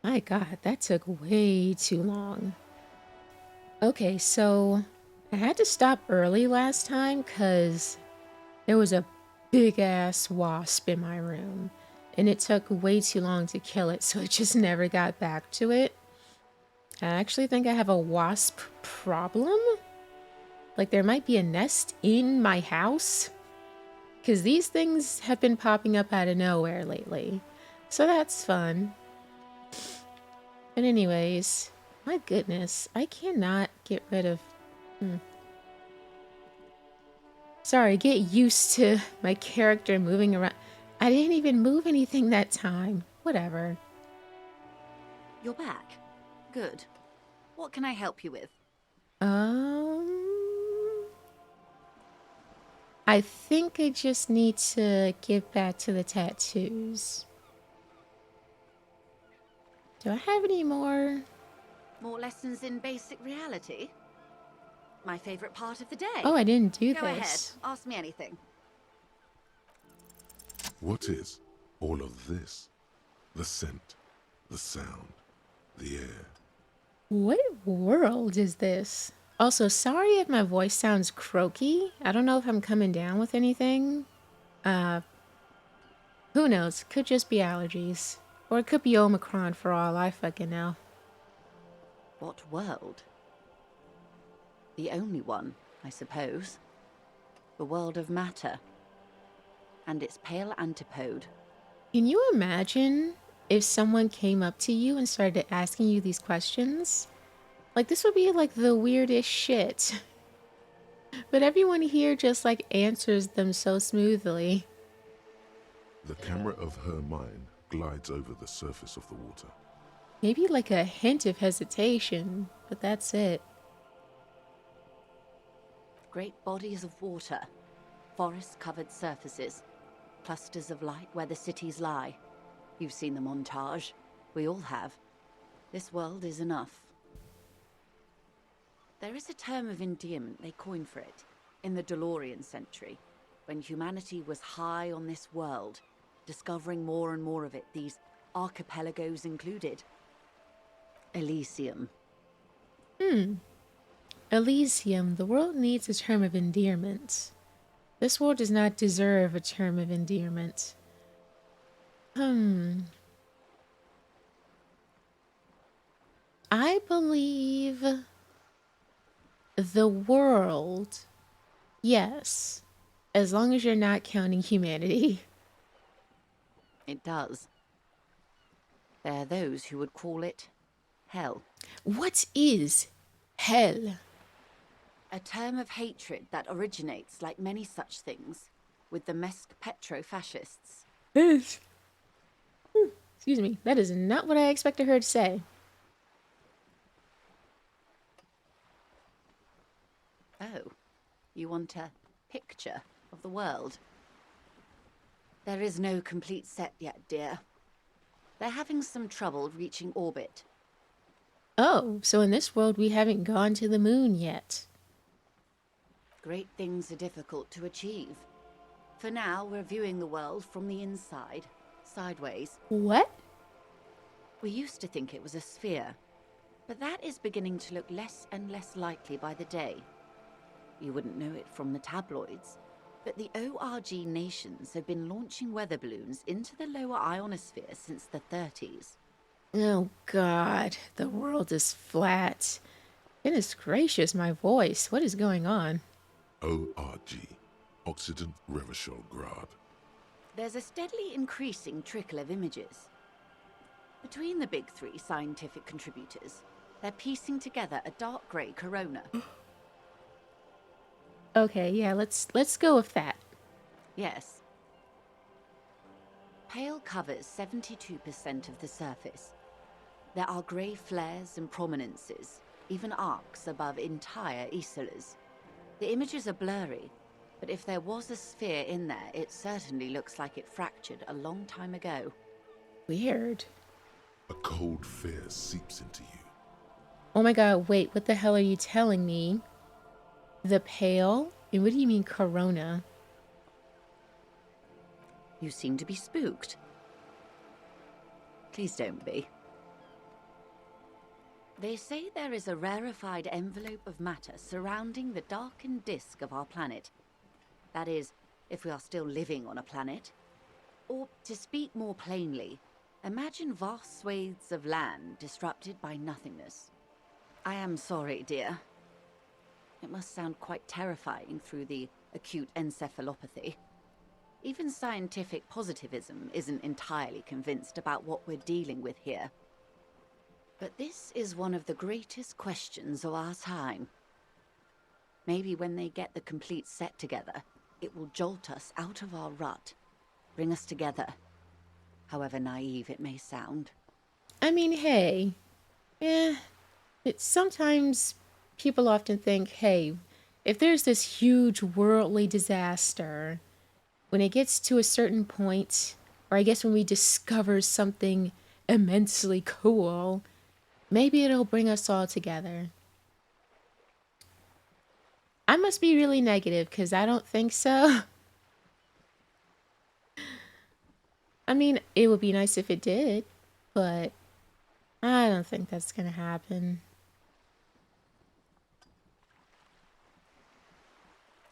My God, that took way too long. Okay, so I had to stop early last time because there was a big ass wasp in my room and it took way too long to kill it, so it just never got back to it. I actually think I have a wasp problem. Like there might be a nest in my house because these things have been popping up out of nowhere lately. So that's fun. But anyways, my goodness, I cannot get rid of... Sorry, get used to my character moving around. I didn't even move anything that time. Whatever. You're back. Good. What can I help you with? Um... I think I just need to get back to the tattoos. Do I have any more? More lessons in basic reality? My favorite part of the Oh, day. I didn't do Go ahead, this. ask me anything. What is all of this? The scent, the sound, the air. What world is this? Also, sorry if my voice sounds croaky. I don't know if I'm coming down with anything. Uh, who knows? Could just be allergies. Or it could be Omicron for all I fucking know. What world? The only one, I suppose. The world of matter. And its pale antipode. Can you imagine if someone came up to you and started asking you these questions? Like, this would be like the weirdest shit. But everyone here just like answers them so smoothly. The camera of her mind glides over the surface of the water. Maybe like a hint of hesitation, but that's it. Great bodies of water. Forest-covered surfaces. Clusters of light where the cities lie. You've seen the montage. We all have. This world is enough. There is a term of endearment they coined for it, in the DeLorean century, when humanity was high on this world, discovering more and more of it, these archipelagos included. Elysium. Elysium, the world needs a term of endearment. This world does not deserve a term of endearment. I believe the world, yes, as long as you're not counting humanity. It does. There are those who would call it hell. What is hell? A term of hatred that originates, like many such things, with the Mesk petro-fascists. This. Excuse me, that is not what I expected her to say. Oh, you want a picture of the world? There is no complete set yet, dear. They're having some trouble reaching orbit. Oh, so in this world we haven't gone to the moon yet. Great things are difficult to achieve. For now, we're viewing the world from the inside, sideways. What? We used to think it was a sphere, but that is beginning to look less and less likely by the day. You wouldn't know it from the tabloids, but the ORG nations have been launching weather balloons into the lower ionosphere since the 30s. Oh god, the world is flat. Goodness gracious, my voice. What is going on? ORG, Occident Revachol Grad. There's a steadily increasing trickle of images. Between the big three scientific contributors, they're piecing together a dark grey corona. Okay, yeah, let's go with that. Yes. Pale covers 72% of the surface. There are grey flares and prominences, even arcs above entire isolas. The images are blurry, but if there was a sphere in there, it certainly looks like it fractured a long time ago. Weird. A cold fear seeps into you. Oh my god, wait, what the hell are you telling me? The pale? And what do you mean corona? You seem to be spooked. Please don't be. They say there is a rarefied envelope of matter surrounding the darkened disk of our planet. That is, if we are still living on a planet. Or, to speak more plainly, imagine vast swathes of land disrupted by nothingness. I am sorry, dear. It must sound quite terrifying through the acute encephalopathy. Even scientific positivism isn't entirely convinced about what we're dealing with here. But this is one of the greatest questions of our time. Maybe when they get the complete set together, it will jolt us out of our rut, bring us together, however naive it may sound. I mean, hey, it's sometimes people often think, hey, if there's this huge worldly disaster, when it gets to a certain point, or I guess when we discover something immensely cool, maybe it'll bring us all together. I must be really negative because I don't think so. I mean, it would be nice if it did, but I don't think that's gonna happen.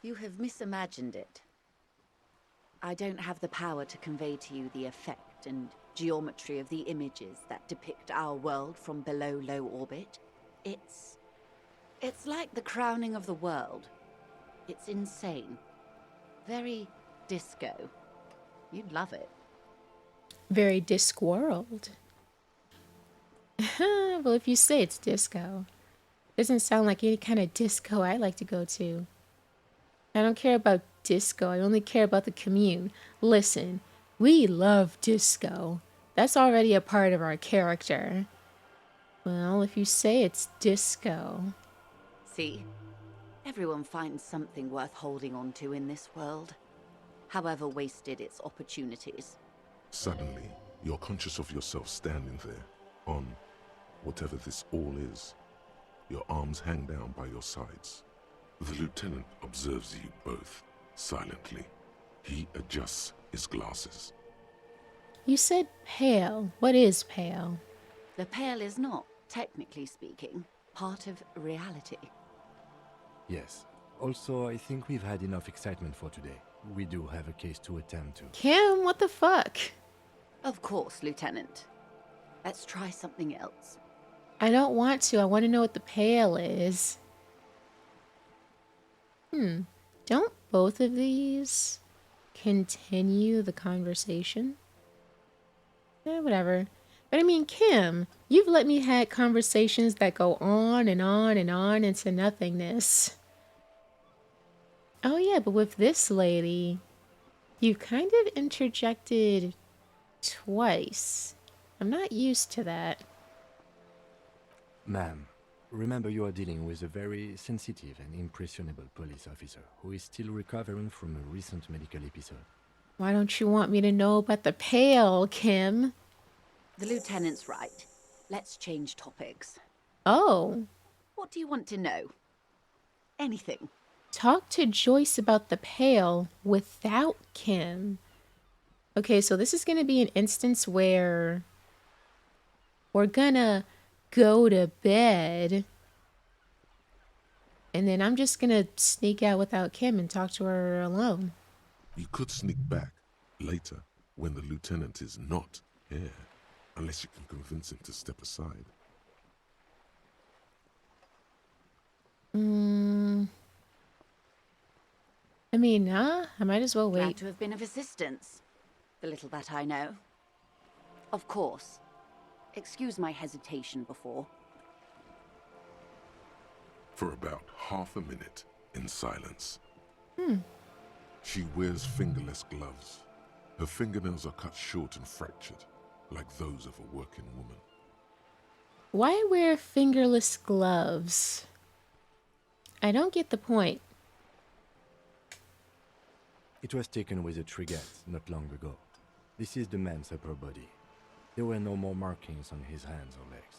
You have misimagined it. I don't have the power to convey to you the effect and geometry of the images that depict our world from below low orbit. It's like the crowning of the world. It's insane. Very disco. You'd love it. Very Discworld. Well, if you say it's disco, doesn't sound like any kind of disco I like to go to. I don't care about disco. I only care about the commune. Listen, we love disco. That's already a part of our character. Well, if you say it's disco. See? Everyone finds something worth holding on to in this world, however wasted its opportunities. Suddenly, you're conscious of yourself standing there, on whatever this all is. Your arms hang down by your sides. The lieutenant observes you both, silently. He adjusts his glasses. You said pale. What is pale? The pale is not, technically speaking, part of reality. Yes. Also, I think we've had enough excitement for today. We do have a case to attend to. Kim, what the fuck? Of course, Lieutenant. Let's try something else. I don't want to. I want to know what the pale is. Don't both of these continue the conversation? Whatever. But I mean, Kim, you've let me had conversations that go on and on and on into nothingness. Oh yeah, but with this lady, you kind of interjected twice. I'm not used to that. Ma'am, remember you are dealing with a very sensitive and impressionable police officer who is still recovering from a recent medical episode. Why don't you want me to know about the pale, Kim? The Lieutenant's right. Let's change topics. Oh, What do you want to know? Anything. talk to Joyce about the pale without Kim. Okay, so this is going to be an instance where we're gonna go to bed and then I'm just gonna sneak out without Kim and talk to her alone. You could sneak back later when the lieutenant is not here, unless you can convince him to step aside. I mean, nah, I might as well Glad wait. to have been of assistance. The little that I know. Of course. Excuse my hesitation before. For about half a minute, in silence. She wears fingerless gloves. Her fingernails are cut short and fractured, like those of a working woman. Why wear fingerless gloves? I don't get the point. It was taken with a Trigate not long ago. This is the man's upper body. There were no more markings on his hands or legs.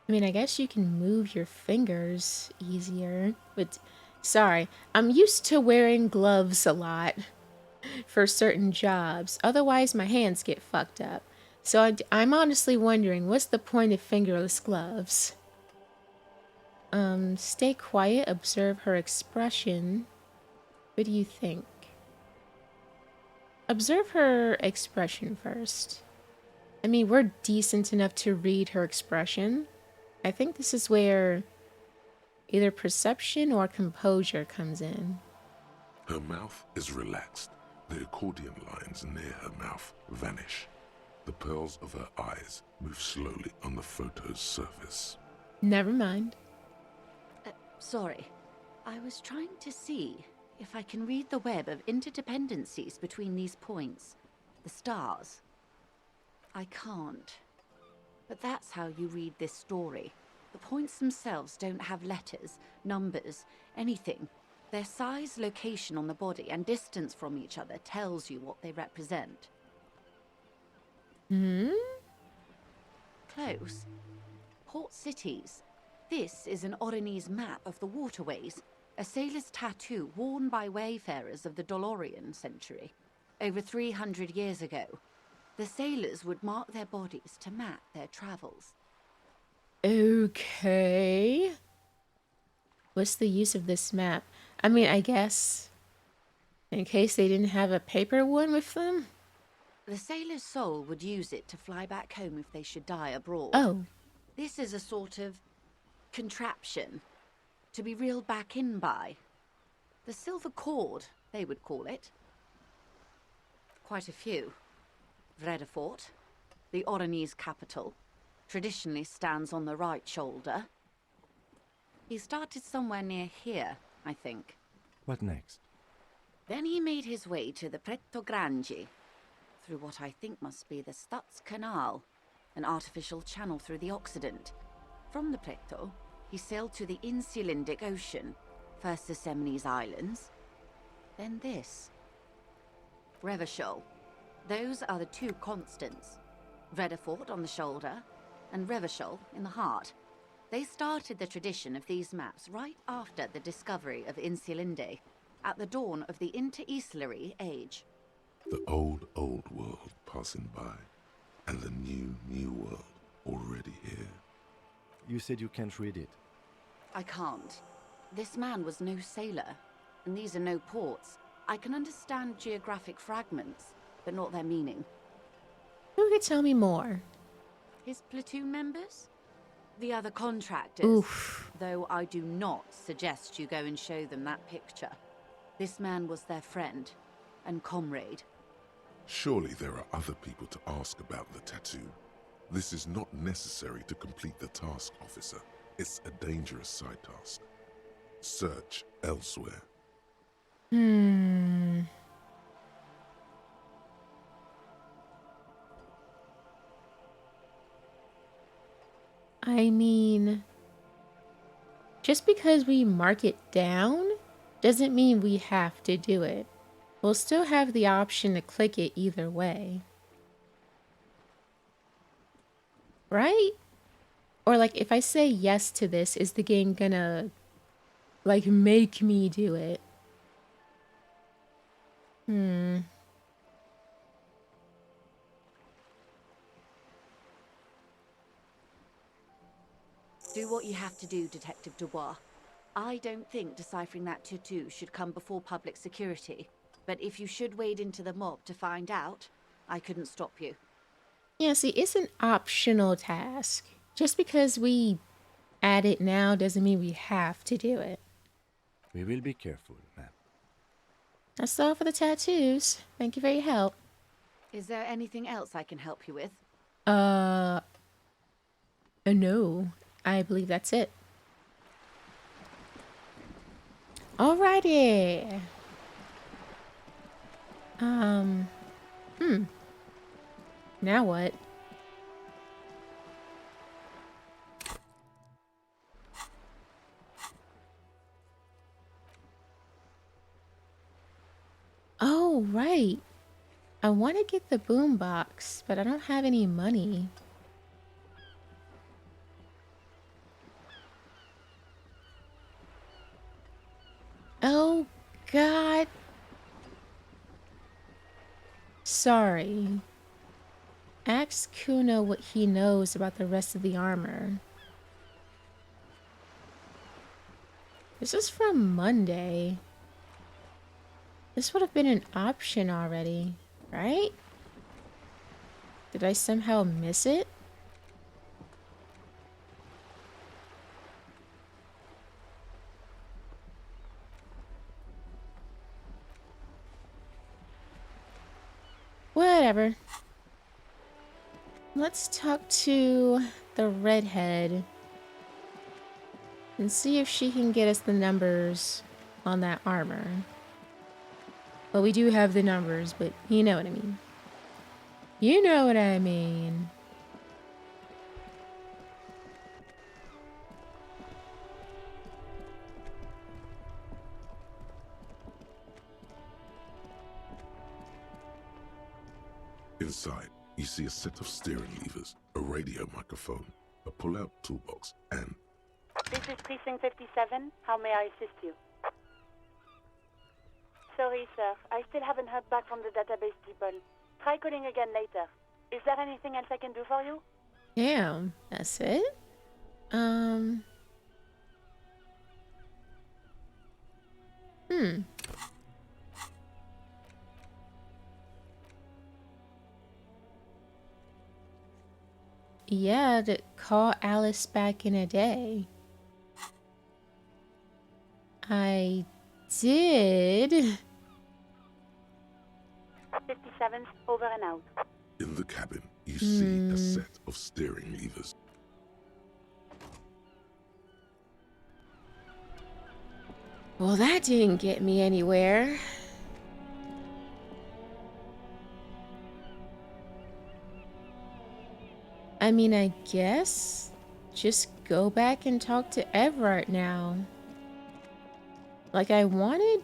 I mean, I guess you can move your fingers easier, but sorry, I'm used to wearing gloves a lot for certain jobs. Otherwise, my hands get fucked up. So I'm honestly wondering, what's the point of fingerless gloves? Stay quiet, observe her expression. What do you think? Observe her expression first. I mean, we're decent enough to read her expression. I think this is where either perception or composure comes in. Her mouth is relaxed. The accordion lines near her mouth vanish. The pearls of her eyes move slowly on the photo's surface. Never mind. Sorry. I was trying to see if I can read the web of interdependencies between these points. The stars. I can't. But that's how you read this story. The points themselves don't have letters, numbers, anything. Their size, location on the body, and distance from each other tells you what they represent. Hmm? Close. Port cities. This is an Oronese map of the waterways, a sailor's tattoo worn by wayfarers of the Dolorian century. Over 300 years ago, the sailors would mark their bodies to map their travels. Okay. What's the use of this map? I mean, I guess in case they didn't have a paper one with them? The sailor's soul would use it to fly back home if they should die abroad. Oh. This is a sort of contraption to be reeled back in by. The silver cord, they would call it. Quite a few. Vredefort, the Oronese capital, traditionally stands on the right shoulder. He started somewhere near here, I think. What next? Then he made his way to the Pretto Grande, through what I think must be the Stutz Canal, an artificial channel through the Occident. From the Pretto, he sailed to the Insulindic Ocean, first the Semines Islands, then this. Revachol. Those are the two constants. Vredefort on the shoulder, and Revachol in the heart. They started the tradition of these maps right after the discovery of Insulinde, at the dawn of the Interinsulary Age. The old world passing by, and the new world already here. You said you can't read it. I can't. This man was no sailor, and these are no ports. I can understand geographic fragments, but not their meaning. Who could tell me more? His platoon members? The other contractors. Oof. Though I do not suggest you go and show them that picture. This man was their friend and comrade. Surely there are other people to ask about the tattoo. This is not necessary to complete the task, officer. It's a dangerous side task. Search elsewhere. I mean, just because we mark it down doesn't mean we have to do it. We'll still have the option to click it either way. Right? Or like if I say yes to this, is the game gonna like make me do it? Do what you have to do, Detective Dubois. I don't think deciphering that tattoo should come before public security. But if you should wade into the mob to find out, I couldn't stop you. Yeah, see, it's an optional task. Just because we add it now doesn't mean we have to do it. We will be careful, ma'am. That's all for the tattoos. Thank you for your help. Is there anything else I can help you with? No. I believe that's it. Alrighty. Now what? Oh, right. I want to get the boombox, but I don't have any money. Oh, God. Sorry. Ask Kuno what he knows about the rest of the armor. This is from Monday. This would have been an option already, right? Did I somehow miss it? Whatever. Let's talk to the redhead and see if she can get us the numbers on that armor. Well, we do have the numbers, but you know what I mean. You know what I mean. Inside, you see a set of steering levers, a radio microphone, a pull-out toolbox, and This is Precinct 57. How may I assist you? Sorry, sir. I still haven't heard back from the database people. Try calling again later. Is there anything else I can do for you? Damn, that's it? Yeah, to call Alice back in a day. I did. 57's over and out. in the cabin, you see a set of steering levers. Well, that didn't get me anywhere. I mean, I guess just go back and talk to Everett now. Like, I wanted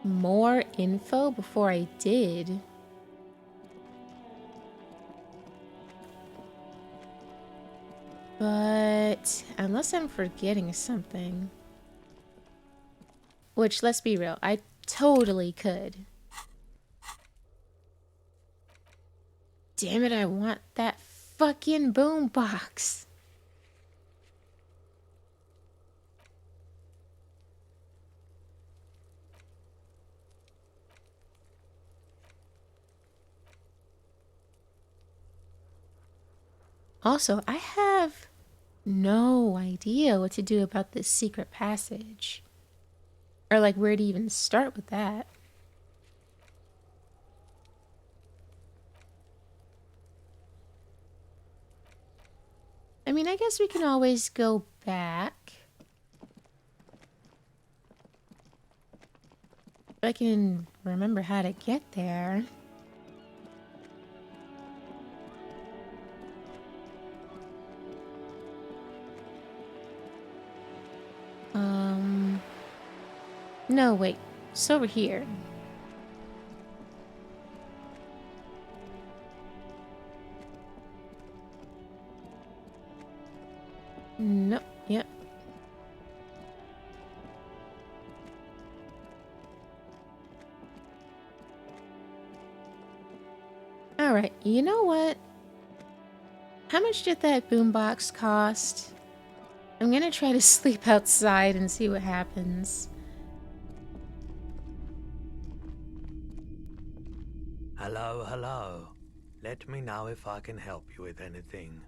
more info before I did. But unless I'm forgetting something. Which, let's be real, I totally could. Damn it, I want that fucking boombox. Also, I have no idea what to do about this secret passage. Or like where to even start with that. I mean, I guess we can always go back. If I can remember how to get there. No, wait. It's over here. Nope. Yep. Alright, you know what? How much did that boombox cost? I'm gonna try to sleep outside and see what happens. Hello, hello. Let me know if I can help you with anything.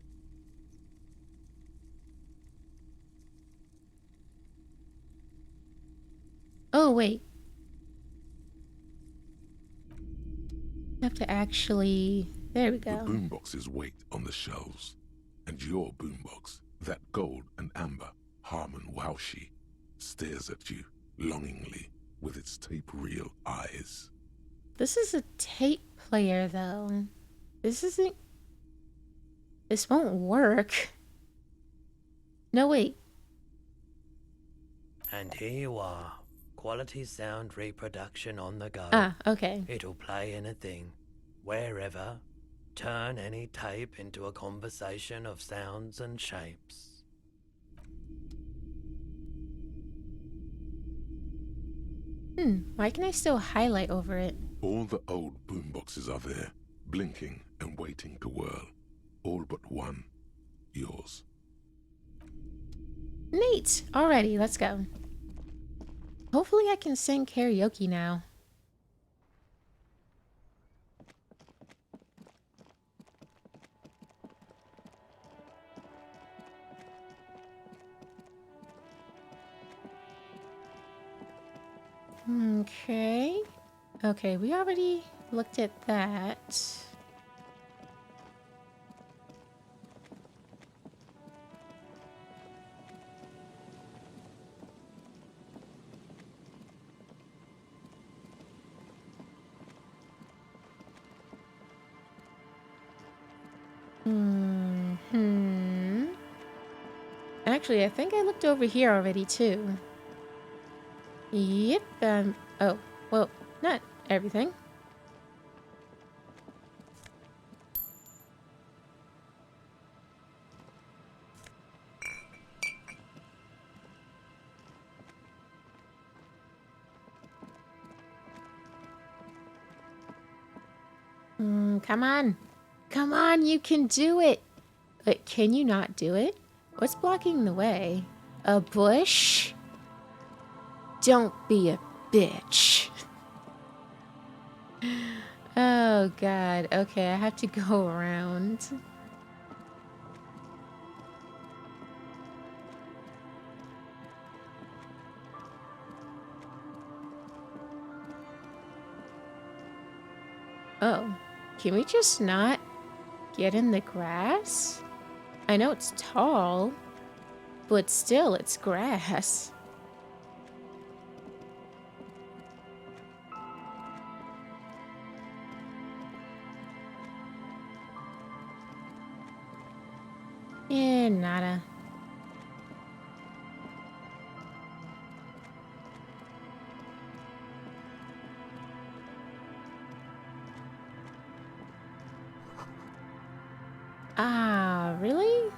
Oh, wait. I have to actually... There we The go. boomboxes wait on the shelves. And your boombox, that gold and amber Harmon Waushi, stares at you longingly with its tape reel eyes. This is a tape player, though. This isn't... This won't work. No, wait. And here you are. Quality sound reproduction on the go. Ah, okay. It'll play anything, wherever. Turn any tape into a conversation of sounds and shapes. Why can I still highlight over it? All the old boomboxes are there, blinking and waiting to whirl. All but one. Yours. Neat. Alrighty, let's go. Hopefully I can sing karaoke now. Okay. Okay, we already looked at that. Hmm. Actually, I think I looked over here already too. Yep, oh, well, not everything. Come on. Come on, you can do it. But can you not do it? What's blocking the way? A bush? Don't be a bitch. Oh, God. Okay, I have to go around. Oh, can we just not get in the grass? I know it's tall, but still, it's grass. Nada. Ah, really?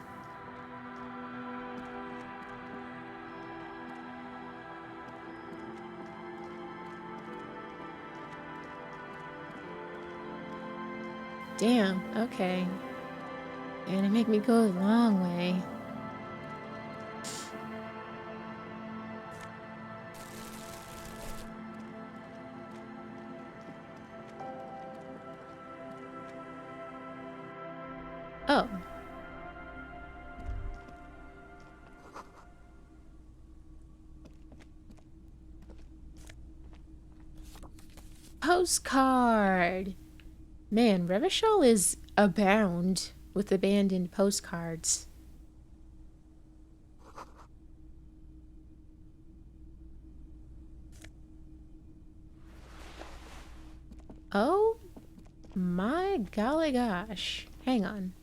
Damn, okay. Gonna make me go the long way. Oh. Postcard! Man, Revachol is abound with abandoned postcards. Oh my golly gosh. Hang on.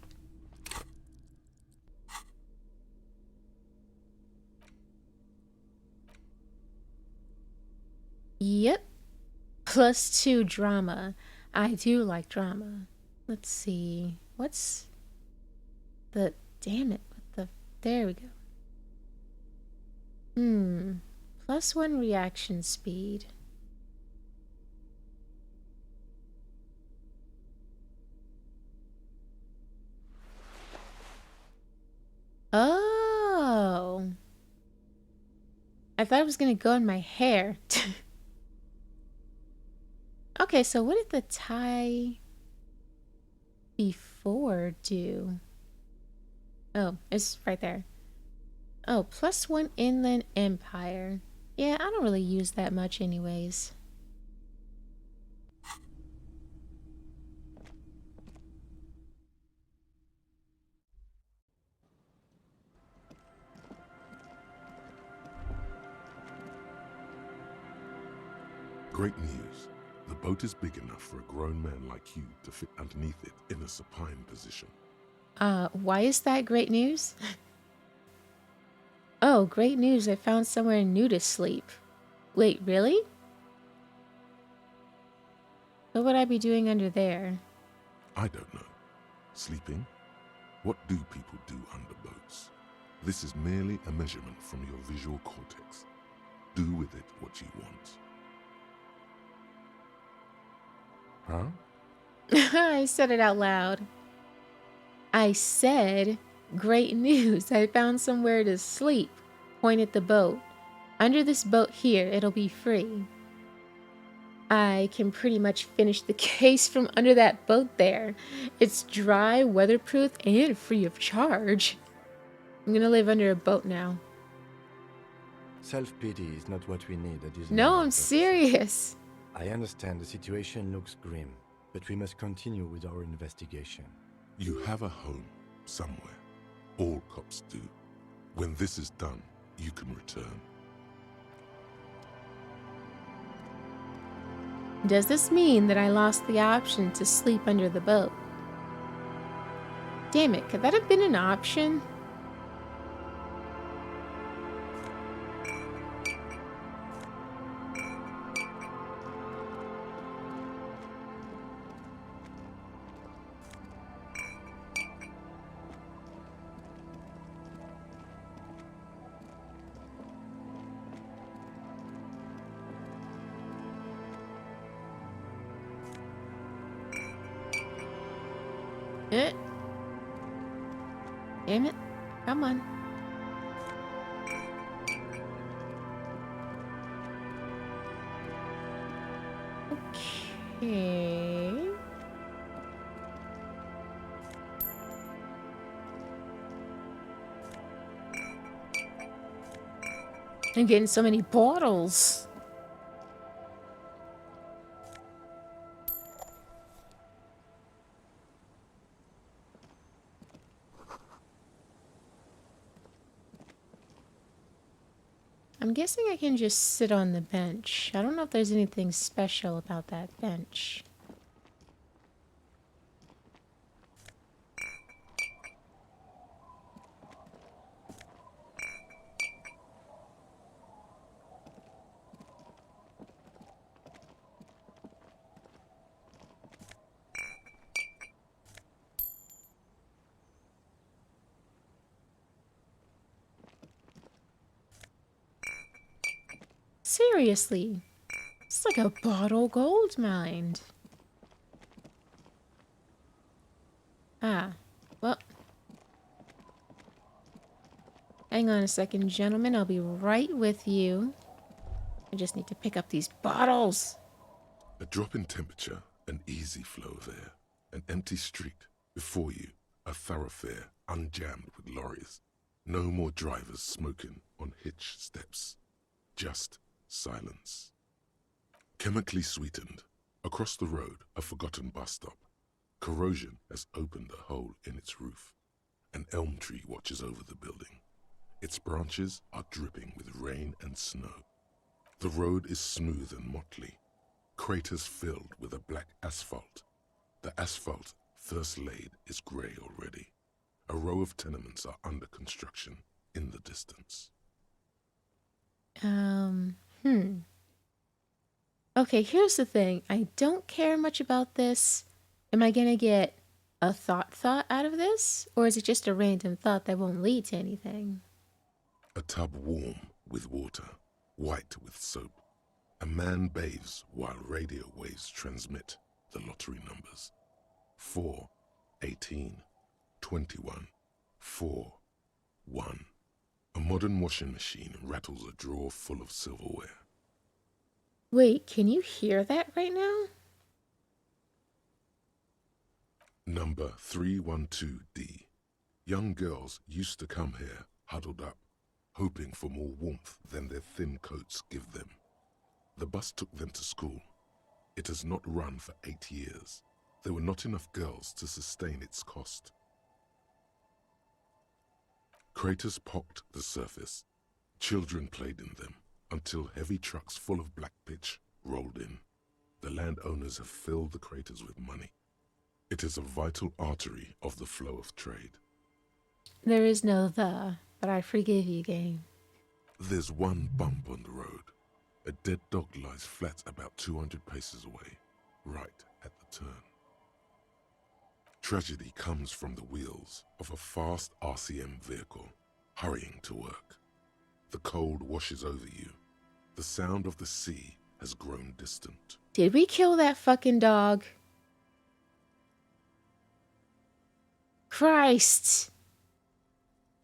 Yep. +2 drama. I do like drama. Let's see. What's the... Damn it. What the... There we go. +1 reaction speed. Oh. I thought it was gonna go in my hair. Okay, so what did the tie before do? Oh, it's right there. Oh, +1 Inland Empire. Yeah, I don't really use that much anyways. Great news. The boat is big enough for a grown man like you to fit underneath it in a supine position. Why is that great news? Oh, great news. I found somewhere new to sleep. Wait, really? What would I be doing under there? I don't know. Sleeping? What do people do under boats? This is merely a measurement from your visual cortex. Do with it what you want. Huh? I said it out loud. I said, great news. I found somewhere to sleep. Point at the boat. Under this boat here, it'll be free. I can pretty much finish the case from under that boat there. It's dry, weatherproof, and free of charge. I'm gonna live under a boat now. Self-pity is not what we need at this No, moment. I'm officer. serious. I understand the situation looks grim, but we must continue with our investigation. You have a home somewhere. All cops do. When this is done, you can return. Does this mean that I lost the option to sleep under the boat? Damn it, could that have been an option? Damn it. Come on. Okay. I'm getting so many bottles. I'm guessing I can just sit on the bench. I don't know if there's anything special about that bench. Seriously, it's like a bottle gold mine. Ah, well. Hang on a second, gentlemen. I'll be right with you. I just need to pick up these bottles. A drop in temperature, an easy flow of air, an empty street. Before you, a thoroughfare unjammed with lorries. No more drivers smoking on hitch steps. Just silence. Chemically sweetened. Across the road, a forgotten bus stop. Corrosion has opened a hole in its roof. An elm tree watches over the building. Its branches are dripping with rain and snow. The road is smooth and motley. Craters filled with a black asphalt. The asphalt, first laid, is grey already. A row of tenements are under construction in the distance. Okay, here's the thing. I don't care much about this. Am I gonna get a thought out of this? Or is it just a random thought that won't lead to anything? A tub warm with water, white with soap. A man bathes while radio waves transmit the lottery numbers. 4, 18, 21, 4, 1. A modern washing machine rattles a drawer full of silverware. Wait, can you hear that right now? Number 312D. Young girls used to come here, huddled up, hoping for more warmth than their thin coats give them. The bus took them to school. It has not run for 8 years. There were not enough girls to sustain its cost. Craters pocked the surface. Children played in them until heavy trucks full of black pitch rolled in. The landowners have filled the craters with money. It is a vital artery of the flow of trade. There is no the, but I forgive you, game. There's one bump on the road. A dead dog lies flat about 200 paces away, right at the turn. Tragedy comes from the wheels of a fast RCM vehicle, hurrying to work. The cold washes over you. The sound of the sea has grown distant. Did we kill that fucking dog? Christ!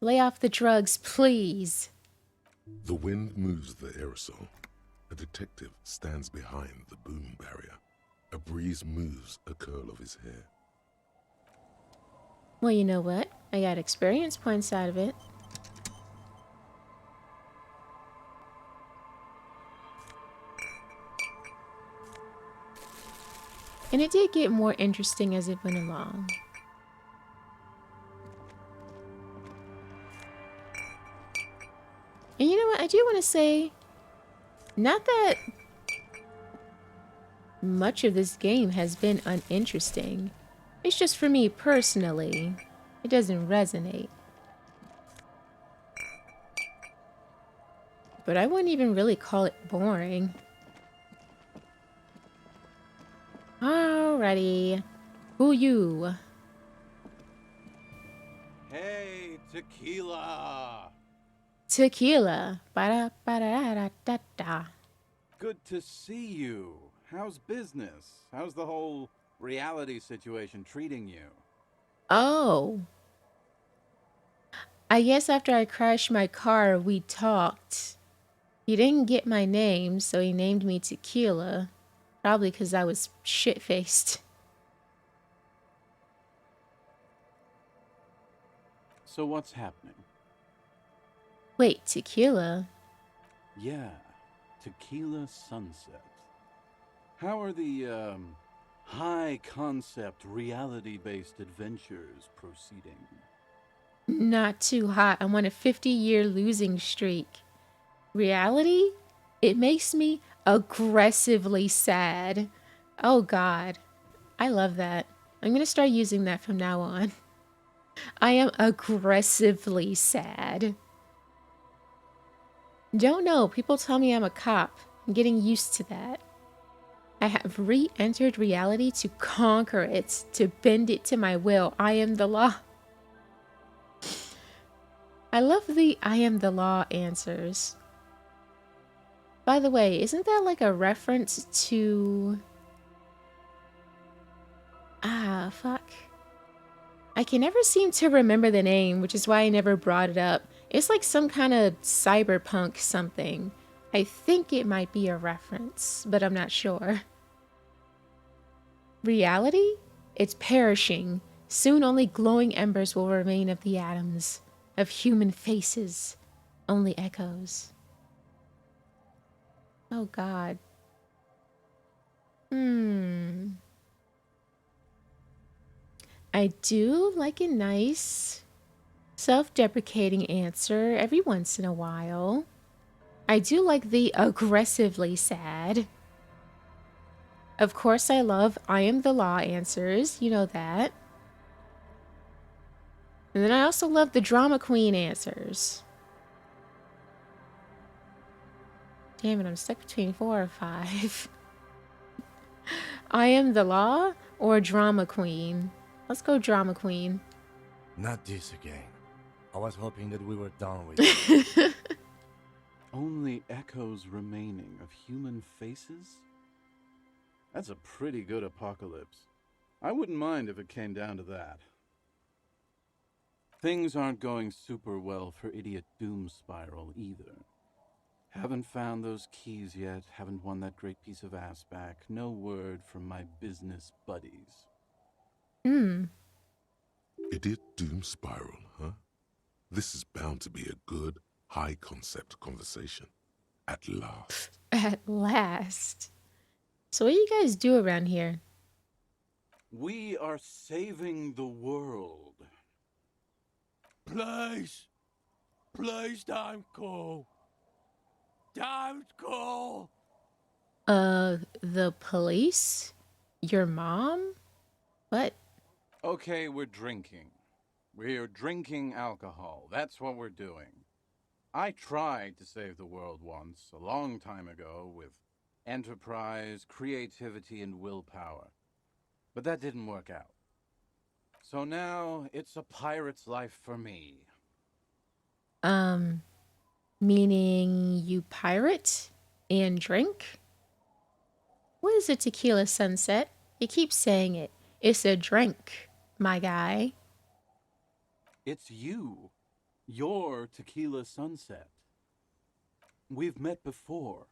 Lay off the drugs, please. The wind moves the aerosol. A detective stands behind the boom barrier. A breeze moves a curl of his hair. Well, you know what? I got experience points out of it. And it did get more interesting as it went along. And you know what? I do want to say, not that much of this game has been uninteresting. It's just for me personally, it doesn't resonate. But I wouldn't even really call it boring. Alrighty. Who you? Hey, Tequila! Tequila. Ba-da-ba-da-da-da-da. Good to see you. How's business? How's the whole reality situation treating you? Oh. I guess after I crashed my car, we talked. He didn't get my name, so he named me Tequila. Probably because I was shit-faced. So what's happening? Wait, Tequila? Yeah, Tequila Sunset. How are the, high-concept, reality-based adventures proceeding? Not too hot. I'm on a 50-year losing streak. Reality? It makes me aggressively sad. Oh god. I love that. I'm gonna start using that from now on. I am aggressively sad. Don't know. People tell me I'm a cop. I'm getting used to that. I have re-entered reality to conquer it, to bend it to my will. I am the law. I love the I am the law answers. By the way, isn't that like a reference to... Ah, fuck. I can never seem to remember the name, which is why I never brought it up. It's like some kind of cyberpunk something. I think it might be a reference, but I'm not sure. Reality? It's perishing. Soon only glowing embers will remain of the atoms. Of human faces. Only echoes. Oh god. I do like a nice self-deprecating answer every once in a while. I do like the aggressively sad. Of course I love I am the law answers, you know that. And then I also love the drama queen answers. Damn it, I'm stuck between 4 or 5. I am the law or drama queen. Let's go drama queen. Not this again. I was hoping that we were done with it. Only echoes remaining of human faces? That's a pretty good apocalypse. I wouldn't mind if it came down to that. Things aren't going super well for Idiot Doom Spiral either. Haven't found those keys yet, haven't won that great piece of ass back. No word from my business buddies. Idiot doom spiral, huh? This is bound to be a good, high-concept conversation. At last. At last. So what do you guys do around here? We are saving the world. Please! Please don't go! Don't go! The police? Your mom? What? Okay, we're drinking. We're drinking alcohol. That's what we're doing. I tried to save the world once, a long time ago, with enterprise, creativity, and willpower. But that didn't work out. So now, it's a pirate's life for me. Meaning you pirate and drink? What is a tequila sunset? You keep saying it. It's a drink, my guy. It's you. Your Tequila Sunset. We've met before.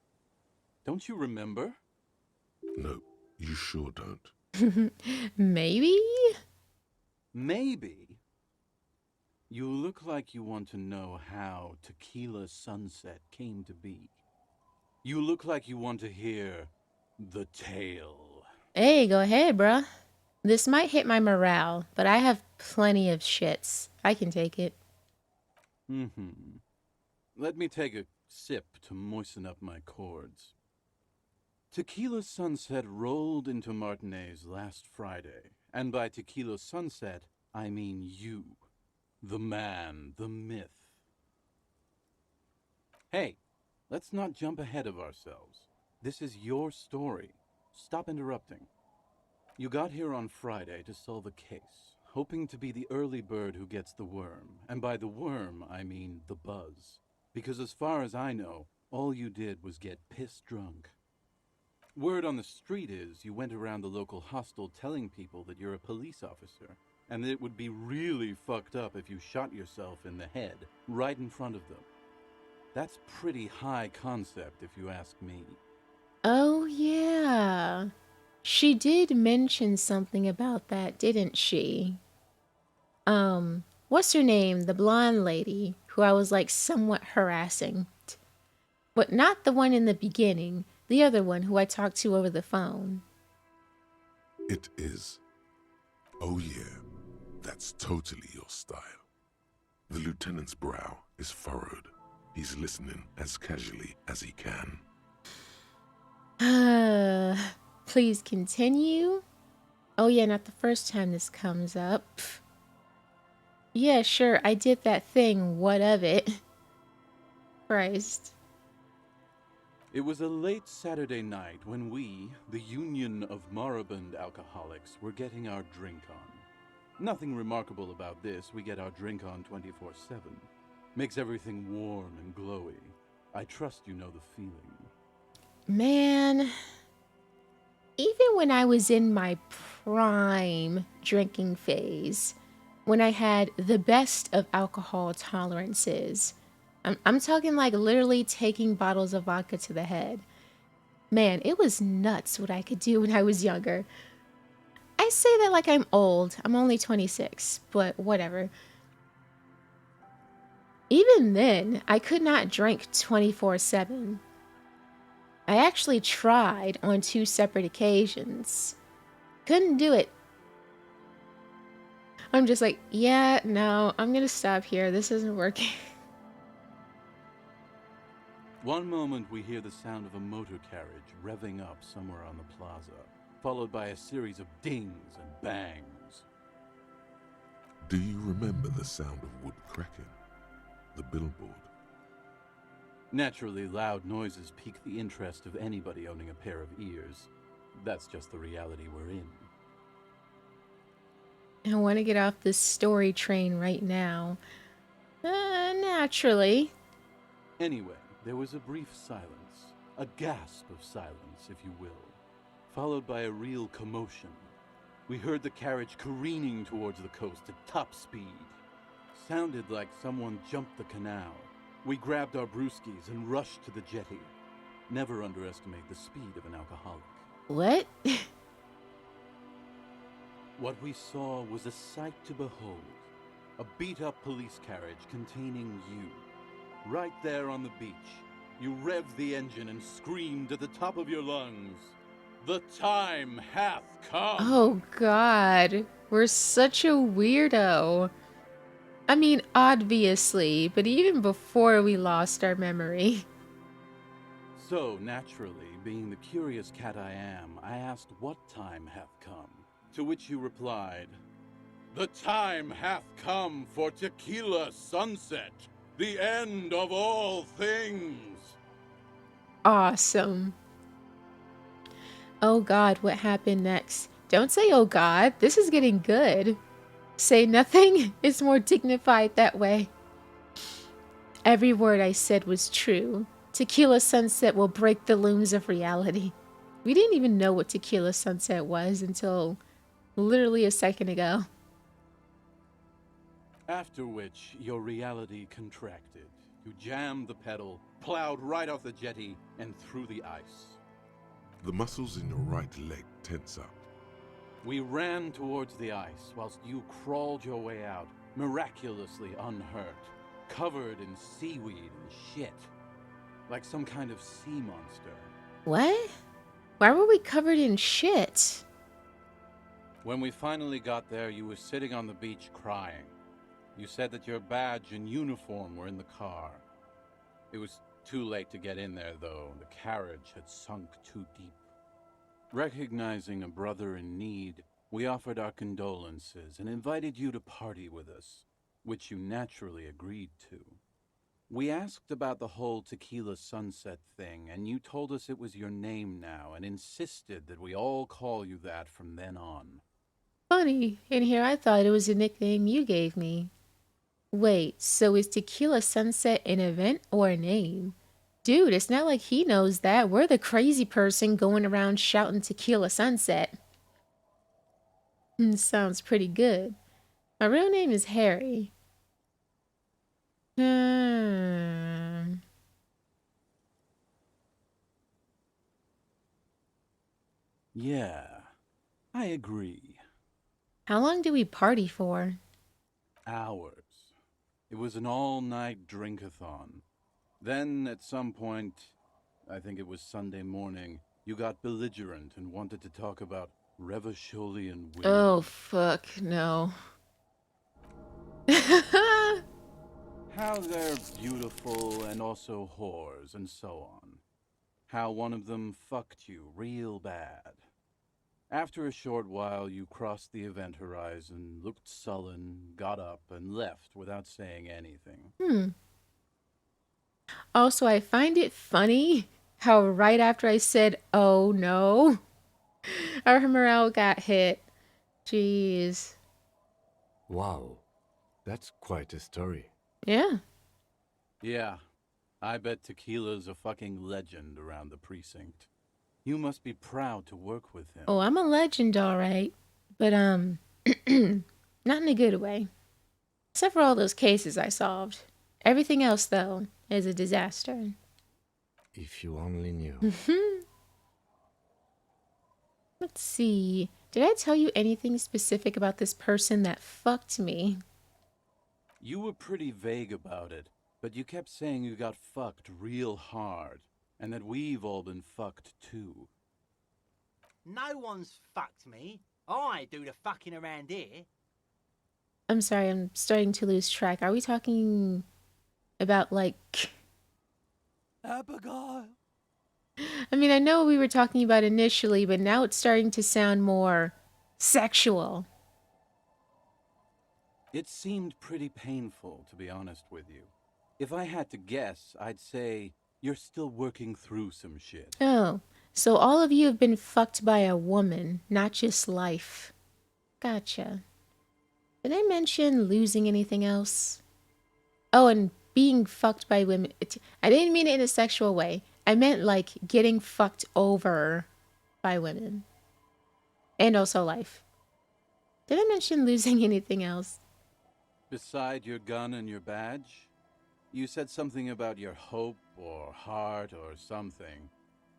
Don't you remember? No, you sure don't. Maybe? Maybe. You look like you want to know how Tequila Sunset came to be. You look like you want to hear the tale. Hey, go ahead, bruh. This might hit my morale, but I have plenty of shits. I can take it. Mm-hmm. Let me take a sip to moisten up my cords. Tequila Sunset rolled into Martinez last Friday, and by Tequila Sunset, I mean you. The man, the myth. Hey, let's not jump ahead of ourselves. This is your story. Stop interrupting. You got here on Friday to solve a case, hoping to be the early bird who gets the worm. And by the worm, I mean the buzz. Because as far as I know, all you did was get piss drunk. Word on the street is you went around the local hostel telling people that you're a police officer, and that it would be really fucked up if you shot yourself in the head, right in front of them. That's pretty high concept, if you ask me. Oh, yeah. She did mention something about that, didn't she? What's her name? The blonde lady who I was like somewhat harassing. But not the one in the beginning, the other one who I talked to over the phone. It is. Oh yeah, that's totally your style. The lieutenant's brow is furrowed. He's listening as casually as he can. Please continue. Oh yeah, not the first time this comes up. Yeah, sure, I did that thing. What of it? Christ. It was a late Saturday night when we, the Union of Moribund Alcoholics, were getting our drink on. Nothing remarkable about this, we get our drink on 24/7. Makes everything warm and glowy. I trust you know the feeling. Man, even when I was in my prime drinking phase, when I had the best of alcohol tolerances, I'm talking like literally taking bottles of vodka to the head. Man, it was nuts what I could do when I was younger. I say that like I'm old. I'm only 26, but whatever. Even then, I could not drink 24/7. I actually tried on 2 separate occasions. Couldn't do it. I'm just like, yeah, no, I'm gonna stop here. This isn't working. One moment we hear the sound of a motor carriage revving up somewhere on the plaza, followed by a series of dings and bangs. Do you remember the sound of wood cracking? The billboard? Naturally, loud noises pique the interest of anybody owning a pair of ears. That's just the reality we're in. I want to get off this story train right now. Naturally. Anyway, there was a brief silence, a gasp of silence, if you will, followed by a real commotion. We heard the carriage careening towards the coast at top speed. Sounded like someone jumped the canal. We grabbed our brewskis and rushed to the jetty. Never underestimate the speed of an alcoholic. What? What we saw was a sight to behold. A beat-up police carriage containing you. Right there on the beach, you revved the engine and screamed at the top of your lungs, "The time hath come!" Oh god. We're such a weirdo. I mean, obviously, but even before we lost our memory. So, naturally, being the curious cat I am, I asked what time hath come. To which you replied, "The time hath come for Tequila Sunset, the end of all things." Awesome. Oh god, what happened next? Don't say oh god, this is getting good. Say nothing, it's more dignified that way. Every word I said was true. Tequila Sunset will break the looms of reality. We didn't even know what Tequila Sunset was until literally a second ago. After which, your reality contracted. You jammed the pedal, plowed right off the jetty, and through the ice. The muscles in your right leg tense up. We ran towards the ice whilst you crawled your way out, miraculously unhurt, covered in seaweed and shit, like some kind of sea monster. What? Why were we covered in shit? When we finally got there, you were sitting on the beach crying. You said that your badge and uniform were in the car. It was too late to get in there, though. The carriage had sunk too deep. Recognizing a brother in need, we offered our condolences and invited you to party with us, which you naturally agreed to. We asked about the whole Tequila Sunset thing, and you told us it was your name now and insisted that we all call you that from then on. Funny. In here, I thought it was a nickname you gave me. Wait, so is Tequila Sunset an event or a name? Dude, it's not like he knows that. We're the crazy person going around shouting Tequila Sunset. Sounds pretty good. My real name is Harry. Yeah, I agree. How long do we party for? Hours. It was an all-night drink-a-thon. Then, at some point, I think it was Sunday morning, you got belligerent and wanted to talk about Revacholian women. Oh, fuck, no. How they're beautiful and also whores and so on. How one of them fucked you real bad. After a short while, you crossed the event horizon, looked sullen, got up, and left without saying anything. Also, I find it funny how right after I said, oh no, our morale got hit. Jeez. Wow, that's quite a story. Yeah. Yeah, I bet Tequila's a fucking legend around the precinct. You must be proud to work with him. Oh, I'm a legend, all right. But, not in a good way. Except for all those cases I solved. Everything else, though, is a disaster. If you only knew. Let's see. Did I tell you anything specific about this person that fucked me? You were pretty vague about it, but you kept saying you got fucked real hard, and that we've all been fucked too. No one's fucked me. I do the fucking around here. I'm sorry, I'm starting to lose track. Are we talking about, like... Abigail. I mean, I know what we were talking about initially, but now it's starting to sound more sexual. It seemed pretty painful, to be honest with you. If I had to guess, I'd say you're still working through some shit. Oh, so all of you have been fucked by a woman, not just life. Gotcha. Did I mention losing anything else? Oh, and being fucked by women. I didn't mean it in a sexual way. I meant like getting fucked over by women. And also life. Did I mention losing anything else? Beside your gun and your badge? You said something about your hope or heart or something.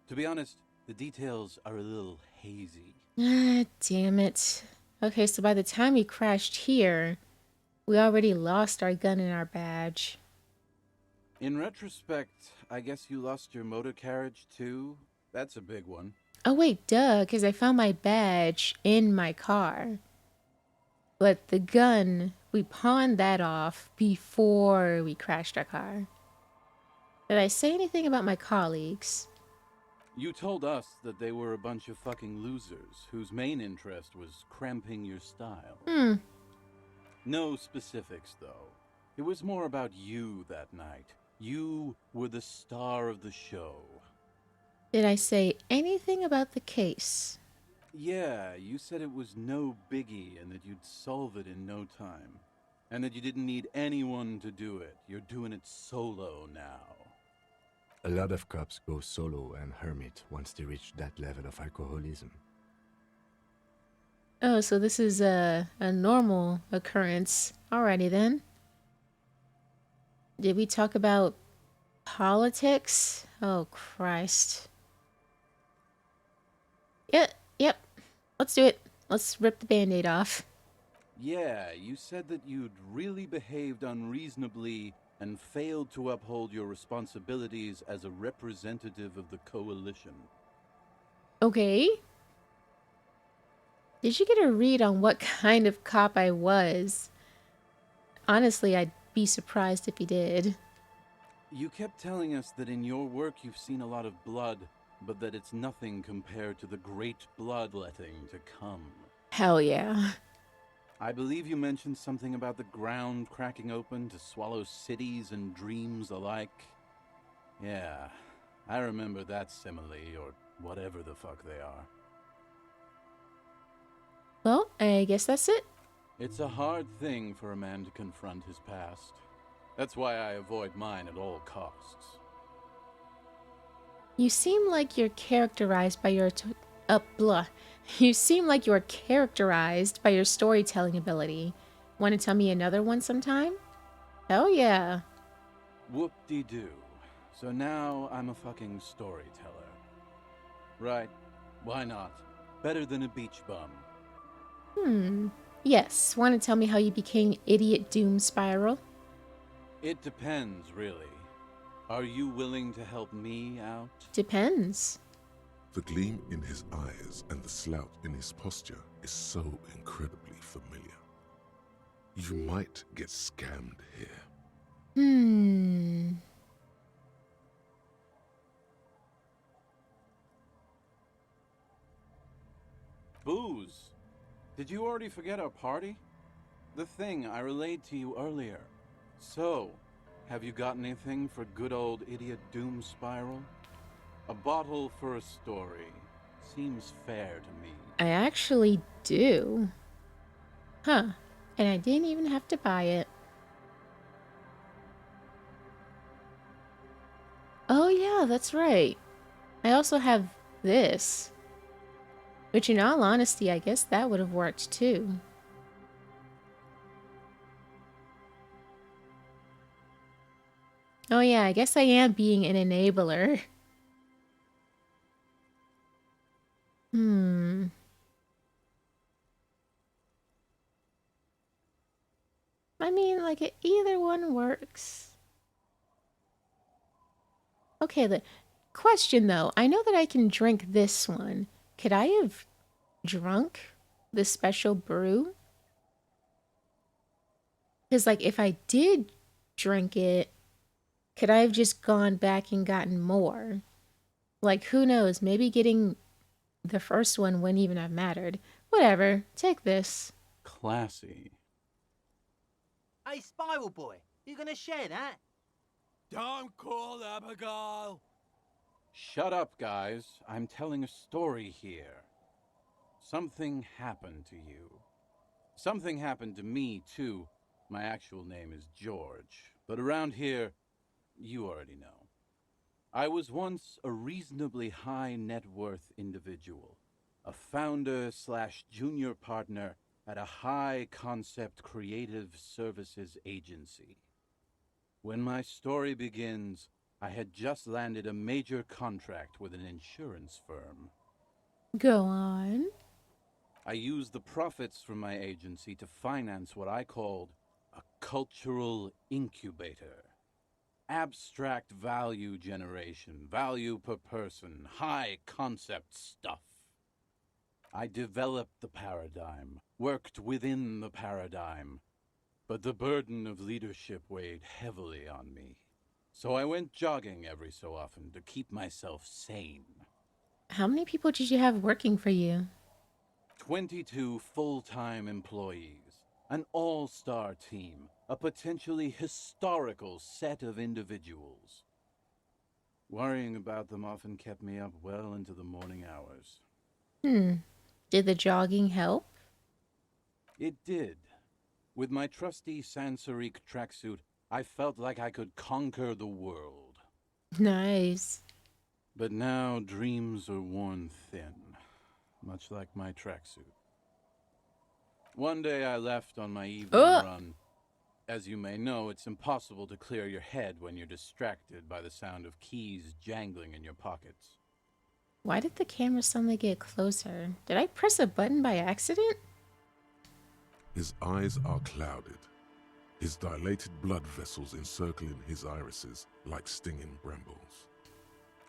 To be honest, the details are a little hazy. Ah, damn it. Okay, so by the time we crashed here, we already lost our gun and our badge. In retrospect, I guess you lost your motor carriage too? That's a big one. Oh wait, duh, because I found my badge in my car. But the gun, we pawned that off before we crashed our car. Did I say anything about my colleagues? You told us that they were a bunch of fucking losers whose main interest was cramping your style. No specifics, though. It was more about you that night. You were the star of the show. Did I say anything about the case? Yeah, you said it was no biggie and that you'd solve it in no time. And that you didn't need anyone to do it. You're doing it solo now. A lot of cops go solo and hermit once they reach that level of alcoholism. Oh, so this is a normal occurrence. Alrighty then. Did we talk about politics? Oh, Christ. Yep. Let's do it. Let's rip the band-aid off. Yeah, you said that you'd really behaved unreasonably and failed to uphold your responsibilities as a representative of the coalition. Okay. Did you get a read on what kind of cop I was? Honestly, I'd be surprised if you did. You kept telling us that in your work you've seen a lot of blood, but that it's nothing compared to the great bloodletting to come. Hell yeah. I believe you mentioned something about the ground cracking open to swallow cities and dreams alike. Yeah, I remember that simile, or whatever the fuck they are. Well, I guess that's it. It's a hard thing for a man to confront his past. That's why I avoid mine at all costs. You seem like you're characterized by your You seem like you're characterized by your storytelling ability. Want to tell me another one sometime? Hell yeah. Whoop-de-doo. So now I'm a fucking storyteller. Right, why not? Better than a beach bum. Yes, want to tell me how you became Idiot Doom Spiral? It depends, really. Are you willing to help me out? Depends. The gleam in his eyes and the slouch in his posture is so incredibly familiar. You might get scammed here. Booze. Did you already forget our party? The thing I relayed to you earlier. So, have you got anything for good old Idiot Doom Spiral? A bottle for a story. Seems fair to me. I actually do. Huh. And I didn't even have to buy it. Oh yeah, that's right. I also have this. Which in all honesty, I guess that would have worked too. Oh yeah, I guess I am being an enabler. I mean, like, either one works. Okay, the question though, I know that I can drink this one. Could I have drunk the special brew? Because, like, if I did drink it, could I have just gone back and gotten more? Like, who knows? Maybe getting the first one wouldn't even have mattered. Whatever, take this. Classy. Hey, Spiral Boy, you gonna share that? Don't call Abigail! Shut up, guys. I'm telling a story here. Something happened to you. Something happened to me, too. My actual name is George, but around here, you already know. I was once a reasonably high net worth individual, a founder / junior partner at a high concept creative services agency. When my story begins, I had just landed a major contract with an insurance firm. Go on. I used the profits from my agency to finance what I called a cultural incubator. Abstract value generation, value per person, high concept stuff. I developed the paradigm, worked within the paradigm, but the burden of leadership weighed heavily on me. So I went jogging every so often to keep myself sane. How many people did you have working for you? 22 full-time employees, an all-star team, a potentially historical set of individuals. Worrying about them often kept me up well into the morning hours. Did the jogging help? It did. With my trusty Sansarique tracksuit, I felt like I could conquer the world. Nice. But now dreams are worn thin, much like my tracksuit. One day I left on my evening run. As you may know, it's impossible to clear your head when you're distracted by the sound of keys jangling in your pockets. Why did the camera suddenly get closer? Did I press a button by accident? His eyes are clouded, his dilated blood vessels encircling his irises like stinging brambles.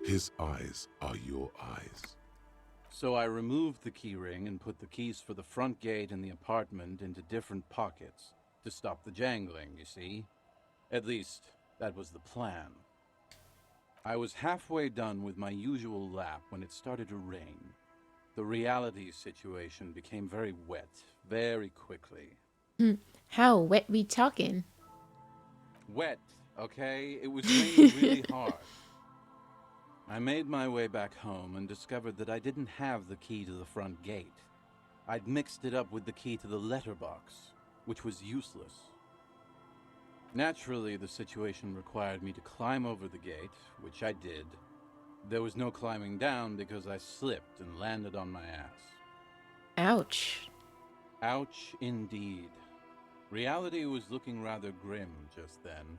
His eyes are your eyes. So I removed the keyring and put the keys for the front gate and the apartment into different pockets to stop the jangling, you see? At least, that was the plan. I was halfway done with my usual lap when it started to rain. The reality situation became very wet, very quickly. How wet we talking? Wet, okay? It was raining really hard. I made my way back home and discovered that I didn't have the key to the front gate. I'd mixed it up with the key to the letterbox, which was useless. Naturally, the situation required me to climb over the gate, which I did. There was no climbing down because I slipped and landed on my ass. Ouch. Ouch, indeed. Reality was looking rather grim just then.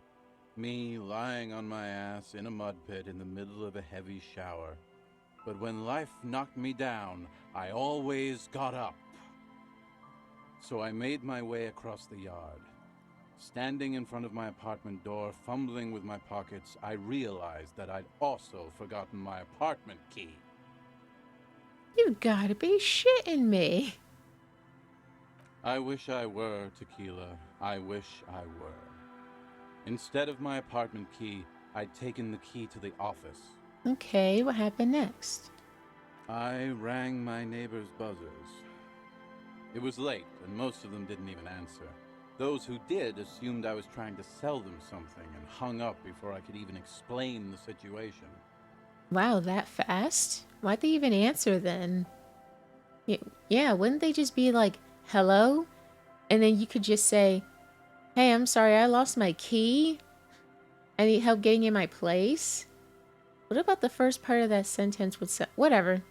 Me lying on my ass in a mud pit in the middle of a heavy shower. But when life knocked me down, I always got up. So I made my way across the yard. Standing in front of my apartment door, fumbling with my pockets, I realized that I'd also forgotten my apartment key. You gotta be shitting me. I wish I were, Tequila. I wish I were. Instead of my apartment key, I'd taken the key to the office. Okay, what happened next? I rang my neighbor's buzzers. It was late, and most of them didn't even answer. Those who did assumed I was trying to sell them something and hung up before I could even explain the situation. Wow, that fast? Why'd they even answer then? Yeah, wouldn't they just be like, hello? And then you could just say, hey, I'm sorry, I lost my key. I need help getting in my place. What about the first part of that sentence would say, whatever.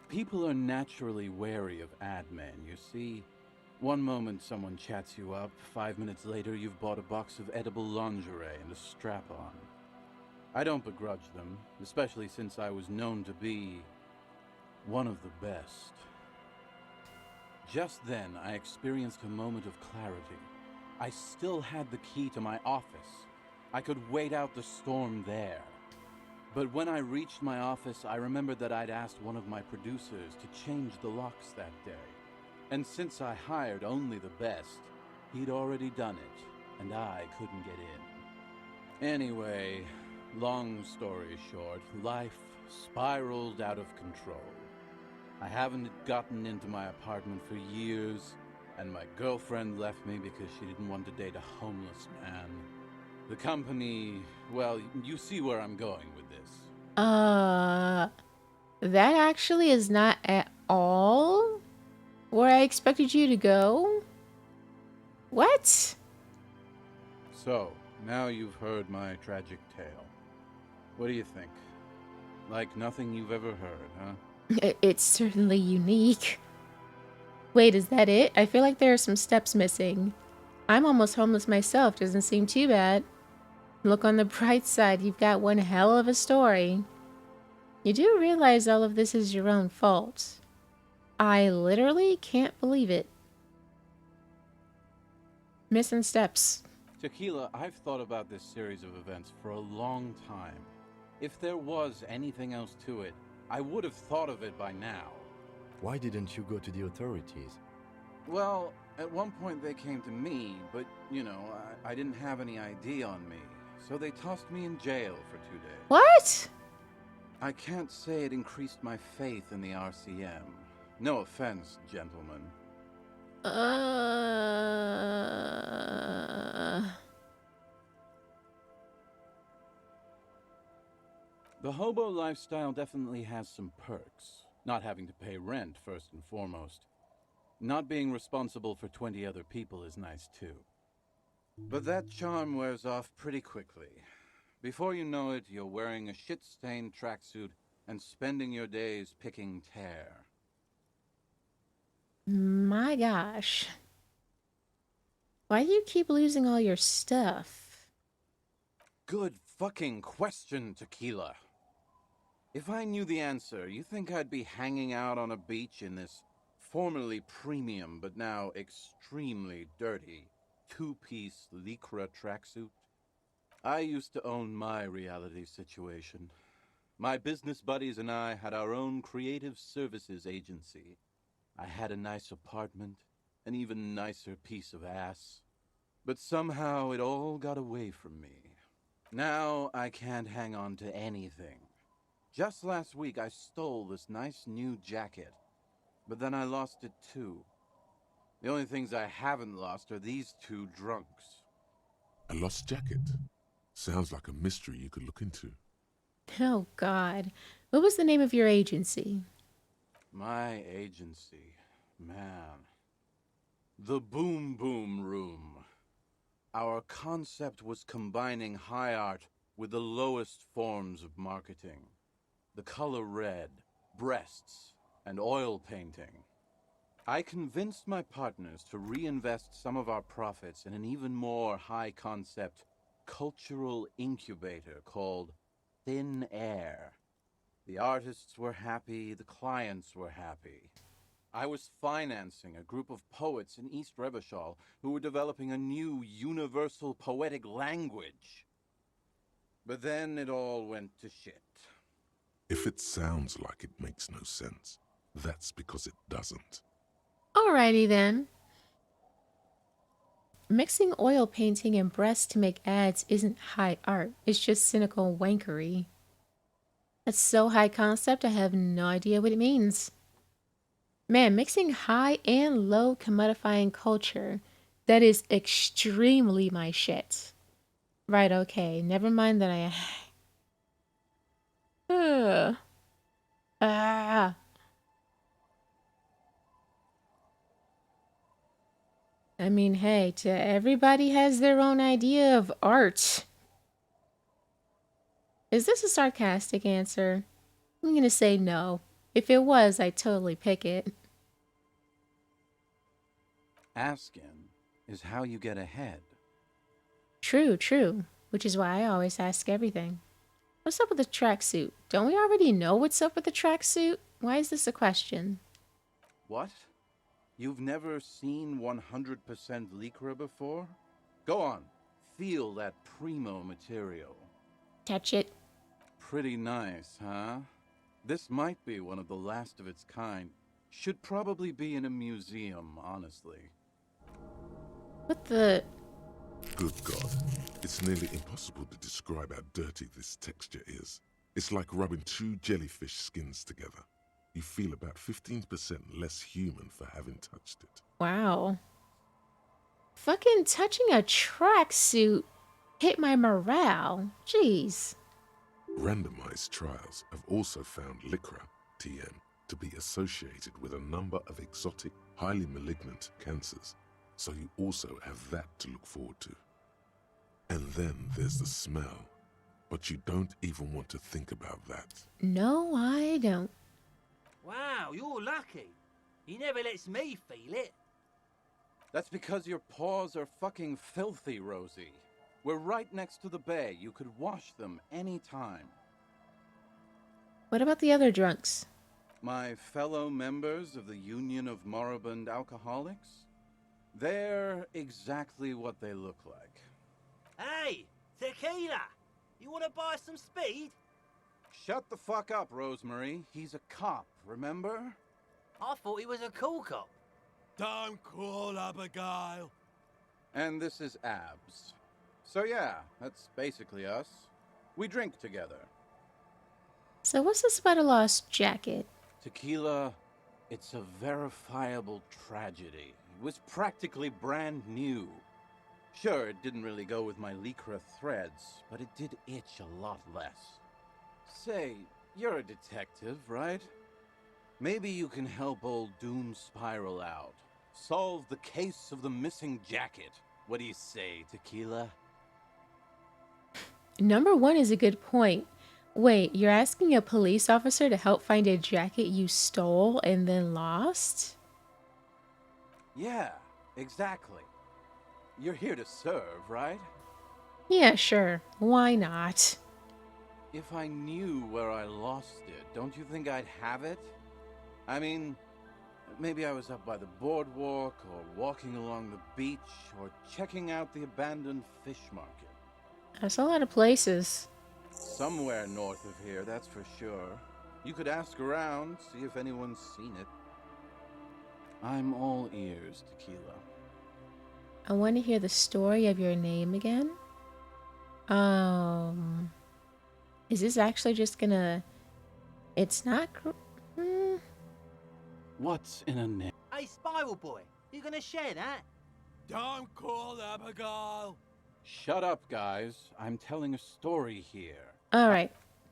People are naturally wary of ad men, you see. One moment someone chats you up, 5 minutes later you've bought a box of edible lingerie and a strap-on. I don't begrudge them, especially since I was known to be one of the best. Just then, I experienced a moment of clarity. I still had the key to my office. I could wait out the storm there. But when I reached my office, I remembered that I'd asked one of my producers to change the locks that day. And since I hired only the best, he'd already done it, and I couldn't get in. Anyway, long story short, life spiraled out of control. I haven't gotten into my apartment for years, and my girlfriend left me because she didn't want to date a homeless man. The company, well, you see where I'm going with this. That actually is not at all where I expected you to go. What? So, now you've heard my tragic tale. What do you think? Like nothing you've ever heard, huh? It's certainly unique. Wait, is that it? I feel like there are some steps missing. I'm almost homeless myself, doesn't seem too bad. Look on the bright side, you've got one hell of a story. You do realize all of this is your own fault. I literally can't believe it. Missing steps. Tequila, I've thought about this series of events for a long time. If there was anything else to it, I would have thought of it by now. Why didn't you go to the authorities? Well, at one point they came to me, but, you know, I didn't have any ID on me. So they tossed me in jail for 2 days. What? I can't say it increased my faith in the RCM. No offense, gentlemen. The hobo lifestyle definitely has some perks. Not having to pay rent, first and foremost. Not being responsible for 20 other people is nice, too. But that charm wears off pretty quickly. Before you know it, you're wearing a shit-stained tracksuit and spending your days picking tear. My gosh. Why do you keep losing all your stuff? Good fucking question, Tequila. If I knew the answer, you think I'd be hanging out on a beach in this formerly premium but now extremely dirty two-piece lycra tracksuit? I used to own my reality situation. My business buddies and I had our own creative services agency. I had a nice apartment, an even nicer piece of ass. But somehow it all got away from me. Now I can't hang on to anything. Just last week I stole this nice new jacket, but then I lost it too. The only things I haven't lost are these two drunks. A lost jacket. Sounds like a mystery you could look into. Oh, God. What was the name of your agency? My agency, man. The Boom Boom Room. Our concept was combining high art with the lowest forms of marketing. The color red, breasts, and oil painting. I convinced my partners to reinvest some of our profits in an even more high-concept cultural incubator called Thin Air. The artists were happy, the clients were happy. I was financing a group of poets in East Revachol who were developing a new universal poetic language. But then it all went to shit. If it sounds like it makes no sense, that's because it doesn't. Alrighty then. Mixing oil painting and breasts to make ads isn't high art, it's just cynical wankery. That's so high concept, I have no idea what it means. Man, mixing high and low commodifying culture, that is extremely my shit. Right, okay, never mind that I... Ugh. Ah. I mean, hey, to everybody has their own idea of art. Is this a sarcastic answer? I'm gonna say no. If it was, I'd totally pick it. Asking is how you get ahead. True, true. Which is why I always ask everything. What's up with the tracksuit? Don't we already know what's up with the tracksuit? Why is this a question? What? You've never seen 100% Lycra before? Go on, feel that primo material. Touch it. Pretty nice, huh? This might be one of the last of its kind. Should probably be in a museum, honestly. What the... Good God. It's nearly impossible to describe how dirty this texture is. It's like rubbing two jellyfish skins together. You feel about 15% less human for having touched it. Wow. Fucking touching a tracksuit hit my morale. Jeez. Randomized trials have also found Lycra, TM, to be associated with a number of exotic, highly malignant cancers, so you also have that to look forward to. And then there's the smell, but you don't even want to think about that. No, I don't. Wow, you're lucky. He never lets me feel it. That's because your paws are fucking filthy, Rosie. We're right next to the bay. You could wash them any time. What about the other drunks? My fellow members of the Union of Moribund Alcoholics? They're exactly what they look like. Hey, Tequila! You want to buy some speed? Shut the fuck up, Rosemary. He's a cop, remember? I thought he was a cool cop. Don't call Abigail. And this is Abs. So yeah, that's basically us. We drink together. So what's this about a lost jacket? Tequila, it's a verifiable tragedy. It was practically brand new. Sure, it didn't really go with my Lycra threads, but it did itch a lot less. Say, you're a detective, right? Maybe you can help old Doom Spiral out. Solve the case of the missing jacket. What do you say, Tequila? Number one is a good point. Wait, you're asking a police officer to help find a jacket you stole and then lost? Yeah, exactly. you're here to serve, right? Yeah, sure. Why not? If I knew where I lost it, don't you think I'd have it? I mean, maybe I was up by the boardwalk, or walking along the beach, or checking out the abandoned fish market. That's a lot of places. Somewhere north of here, that's for sure. You could ask around, see if anyone's seen it. I'm all ears, Tequila. I want to hear the story of your name again. Um, is this actually just gonna... It's not... What's in a name? Hey, Spiral Boy, you gonna share that? Don't call Abigail! Shut up, guys. I'm telling a story here. Alright.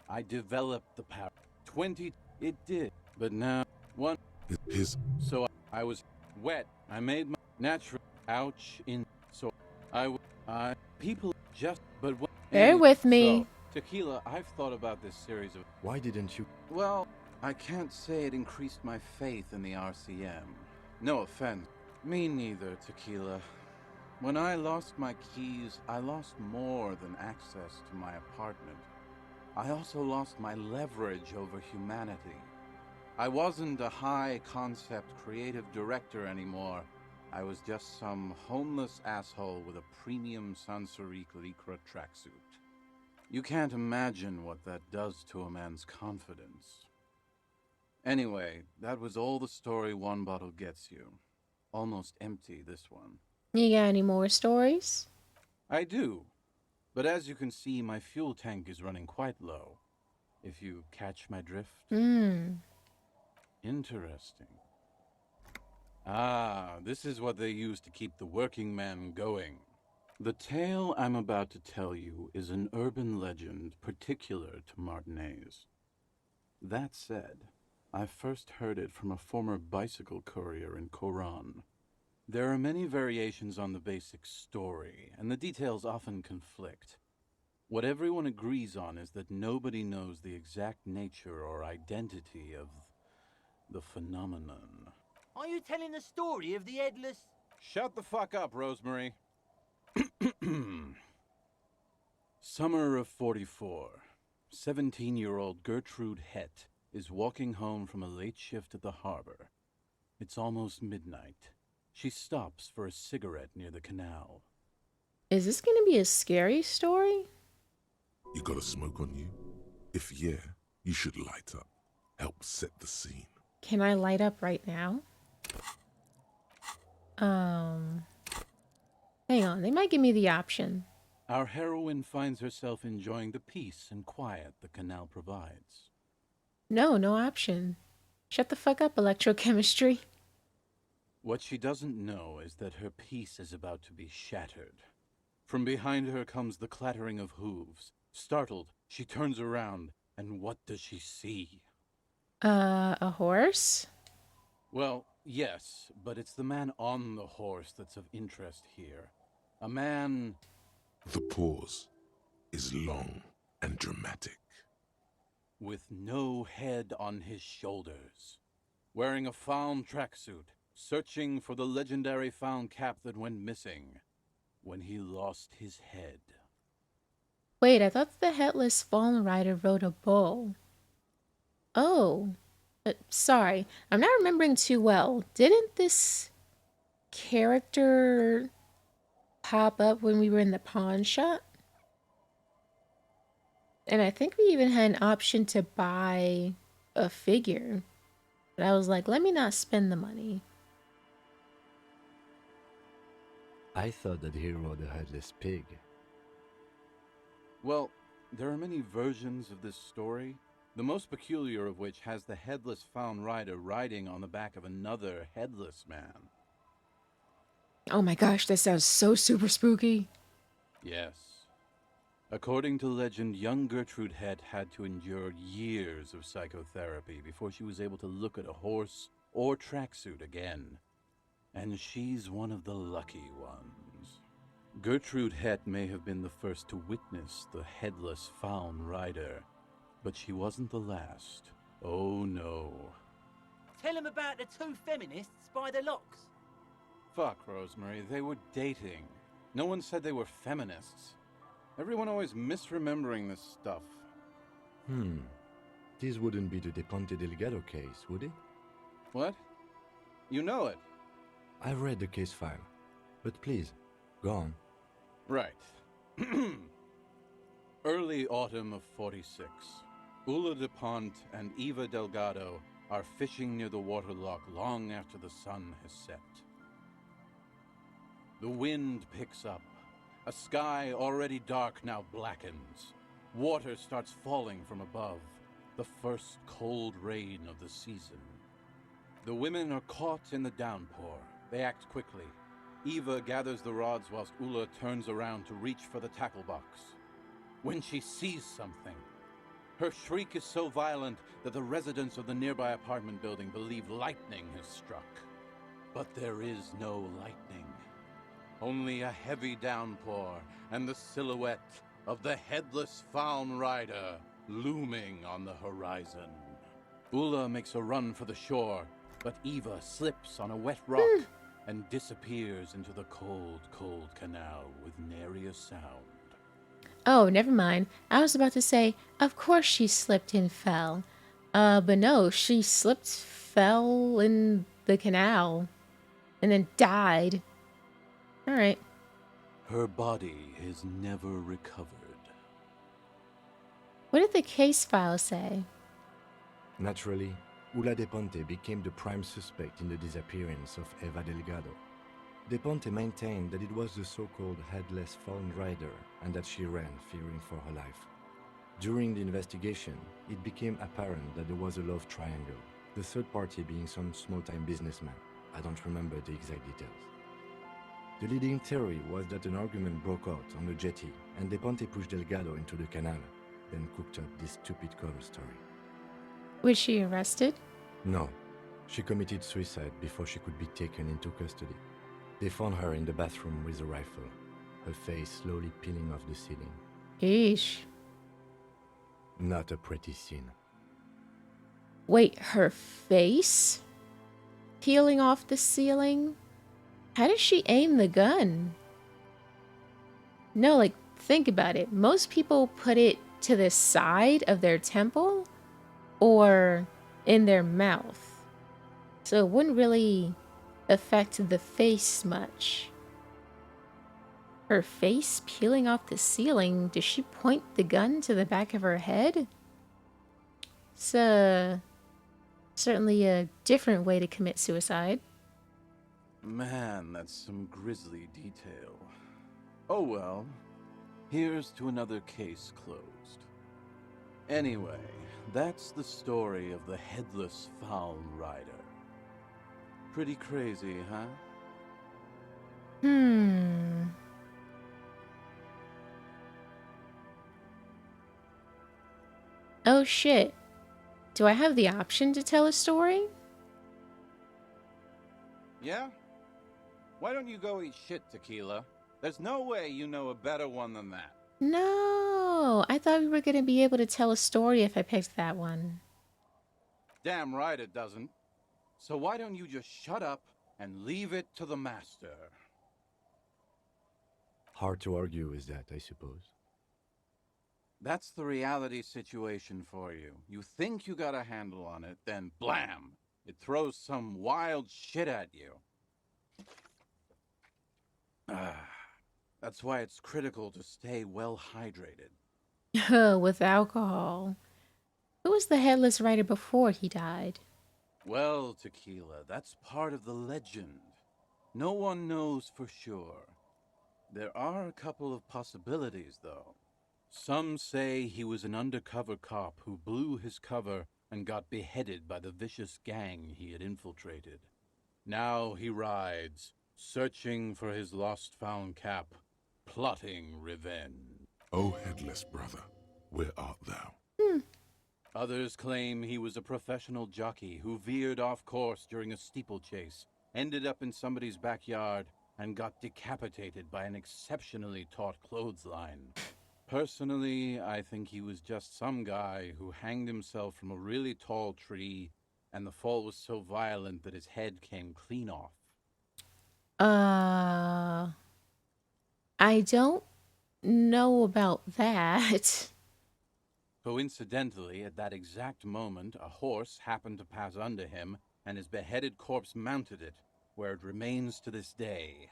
I developed the power. 20... It did. But now... One... His So I was wet. I made my natural... Ouch in... So I... People just... But... Bear with me. So, Tequila, I've thought about this series of... Why didn't you? Well, I can't say it increased my faith in the RCM. No offense. Me neither, Tequila. When I lost my keys, I lost more than access to my apartment. I also lost my leverage over humanity. I wasn't a high-concept creative director anymore. I was just some homeless asshole with a premium Sansorique Lycra tracksuit. You can't imagine what that does to a man's confidence. Anyway, that was all the story one bottle gets you. Almost empty, this one. You got any more stories? I do. But as you can see, my fuel tank is running quite low. If you catch my drift. Interesting. Ah, this is what they use to keep the working man going. The tale I'm about to tell you is an urban legend particular to Martinez. That said, I first heard it from a former bicycle courier in Coran. There are many variations on the basic story, and the details often conflict. What everyone agrees on is that nobody knows the exact nature or identity of the phenomenon. Are you telling the story of the headless... Shut the fuck up, Rosemary. Summer of 44. 17-year-old Gertrude Het is walking home from a late shift at the harbor. It's almost midnight. She stops for a cigarette near the canal. Is this gonna be a scary story? You got a smoke on you? If yeah, you should light up. Help set the scene. Can I light up right now? Hang on, they might give me the option. Our heroine finds herself enjoying the peace and quiet the canal provides. No, no option. Shut the fuck up, electrochemistry. What she doesn't know is that her peace is about to be shattered. From behind her comes the clattering of hooves. Startled, she turns around, and what does she see? A horse? Well, yes, but it's the man on the horse that's of interest here. A man... The pause is long and dramatic. with no head on his shoulders. Wearing a found tracksuit, searching for the legendary found cap that went missing when he lost his head. Wait, I thought the headless fallen rider rode a bull. Oh, sorry, I'm not remembering too well. Didn't this character pop up when we were in the pawn shop? And I think we even had an option to buy a figure. But I was like, let me not spend the money. I thought that he rode a headless pig. Well, there are many versions of this story, the most peculiar of which has the headless found rider riding on the back of another headless man. Oh my gosh, that sounds so super spooky. Yes. According to legend, young Gertrude Het had to endure years of psychotherapy before she was able to look at a horse or tracksuit again. And she's one of the lucky ones. Gertrude Het may have been the first to witness the headless found rider, but she wasn't the last. Oh no. Tell him about the two feminists by the locks. Fuck, Rosemary, they were dating. No one said they were feminists. Everyone always misremembering this stuff. This wouldn't be the De Ponte Delgado case, would it? What? You know it? I've read the case file. But please, go on. Right. Early autumn of 46. Ula de Ponte and Eva Delgado are fishing near the waterlock long after the sun has set. The wind picks up. A sky already dark now blackens. Water starts falling from above. The first cold rain of the season. The women are caught in the downpour. They act quickly. Eva gathers the rods whilst Ula turns around to reach for the tackle box. When she sees something, her shriek is so violent that the residents of the nearby apartment building believe lightning has struck. But there is no lightning. Only a heavy downpour and the silhouette of the headless Faun Rider looming on the horizon. Ula makes a run for the shore, but Eva slips on a wet rock and disappears into the cold, cold canal with nary a sound. Oh, never mind. I was about to say, of course she slipped and fell. But no, she slipped, fell in the canal, and then died. Alright. Her body is never recovered. What did the case file say? Naturally, Ula De Ponte became the prime suspect in the disappearance of Eva Delgado. De Ponte maintained that it was the so-called headless Faun Rider and that she ran, fearing for her life. During the investigation, it became apparent that there was a love triangle, the third party being some small-time businessman. I don't remember the exact details. The leading theory was that an argument broke out on the jetty and De Ponte pushed Delgado into the canal, then cooked up this stupid cover story. Was she arrested? No, she committed suicide before she could be taken into custody. They found her in the bathroom with a rifle, her face slowly peeling off the ceiling. Eesh. Not a pretty scene. Wait, her face? Peeling off the ceiling? How does she aim the gun? No, like, think about it. Most people put it to the side of their temple or in their mouth. So it wouldn't really affect the face much. Her face peeling off the ceiling, does she point the gun to the back of her head? It's certainly a different way to commit suicide. Man, that's some grisly detail. Oh well. Here's to another case closed. Anyway, that's the story of the headless Faun Rider. Pretty crazy, huh? Oh shit. Do I have the option to tell a story? Yeah? Why don't you go eat shit, Tequila? There's no way you know a better one than that. No, I thought we were going to be able to tell a story if I picked that one. Damn right it doesn't. So why don't you just shut up and leave it to the master? Hard to argue with that, I suppose. That's the reality situation for you. You think you got a handle on it, then blam! It throws some wild shit at you. That's why it's critical to stay well hydrated. With alcohol. Who was the headless rider before he died? Well, Tequila, that's part of the legend. No one knows for sure. There are a couple of possibilities, though. Some say he was an undercover cop who blew his cover and got beheaded by the vicious gang he had infiltrated. Now he rides, searching for his lost-found cap, plotting revenge. O headless brother, where art thou? Others claim he was a professional jockey who veered off course during a steeplechase, ended up in somebody's backyard, and got decapitated by an exceptionally taut clothesline. Personally, I think he was just some guy who hanged himself from a really tall tree, and the fall was so violent that his head came clean off. I don't know about that. Coincidentally, at that exact moment, a horse happened to pass under him, and his beheaded corpse mounted it, where it remains to this day.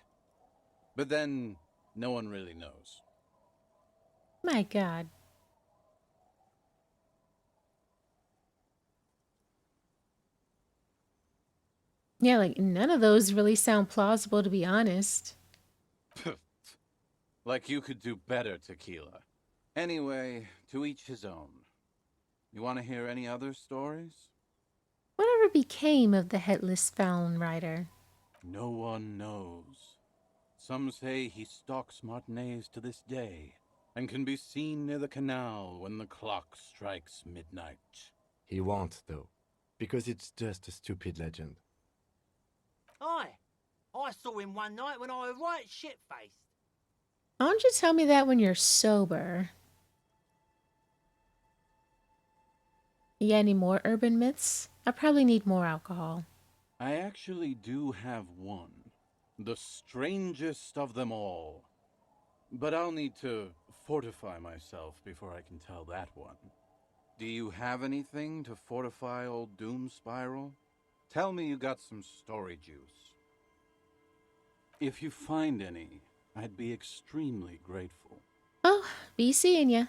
But then, no one really knows. My God. Yeah, like none of those really sound plausible, to be honest. Like you could do better, Tequila. Anyway, to each his own. You want to hear any other stories? Whatever became of the headless Found Rider? No one knows. Some say he stalks Martinez to this day, and can be seen near the canal when the clock strikes midnight. He won't, though, because it's just a stupid legend. Aye. I saw him one night when I was right shit-faced. Why don't you tell me that when you're sober? You got any more urban myths? I probably need more alcohol. I actually do have one. The strangest of them all. But I'll need to fortify myself before I can tell that one. Do you have anything to fortify old Doom Spiral? Tell me you got some story juice. If you find any, I'd be extremely grateful. Oh, be seeing ya.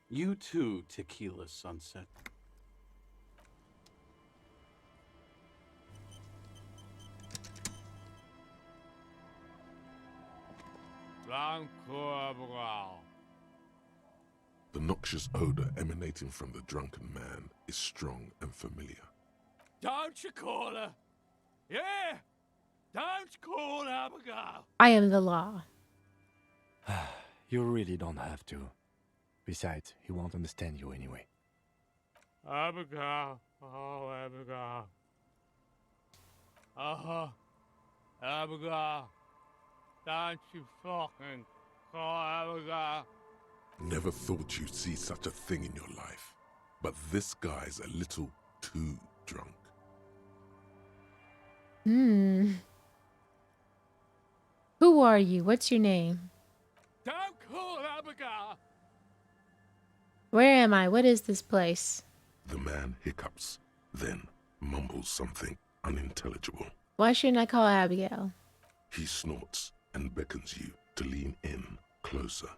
You too, Tequila Sunset. The noxious odor emanating from the drunken man is strong and familiar. Don't you call her? Yeah! Don't call Abigail! I am the law. You really don't have to. Besides, he won't understand you anyway. Abigail. Oh, Abigail. Uh-huh. Abigail. Don't you fucking call Abigail. Never thought you'd see such a thing in your life. But this guy's a little too drunk. Who are you? What's your name? Don't call Abigail. Where am I? What is this place? The man hiccups, then mumbles something unintelligible. Why shouldn't I call Abigail? He snorts and beckons you to lean in closer.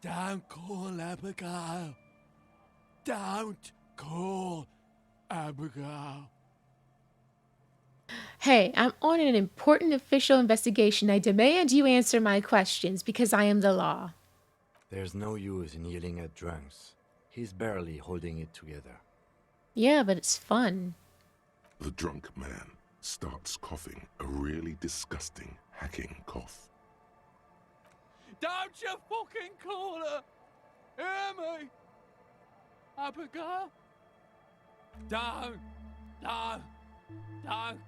Don't call Abigail. Don't call Abigail. Hey, I'm on an important official investigation. I demand you answer my questions because I am the law. There's no use in yelling at drunks. He's barely holding it together. Yeah, but it's fun. The drunk man starts coughing a really disgusting, hacking cough. Don't you fucking call her. Hear me? Abigail? Don't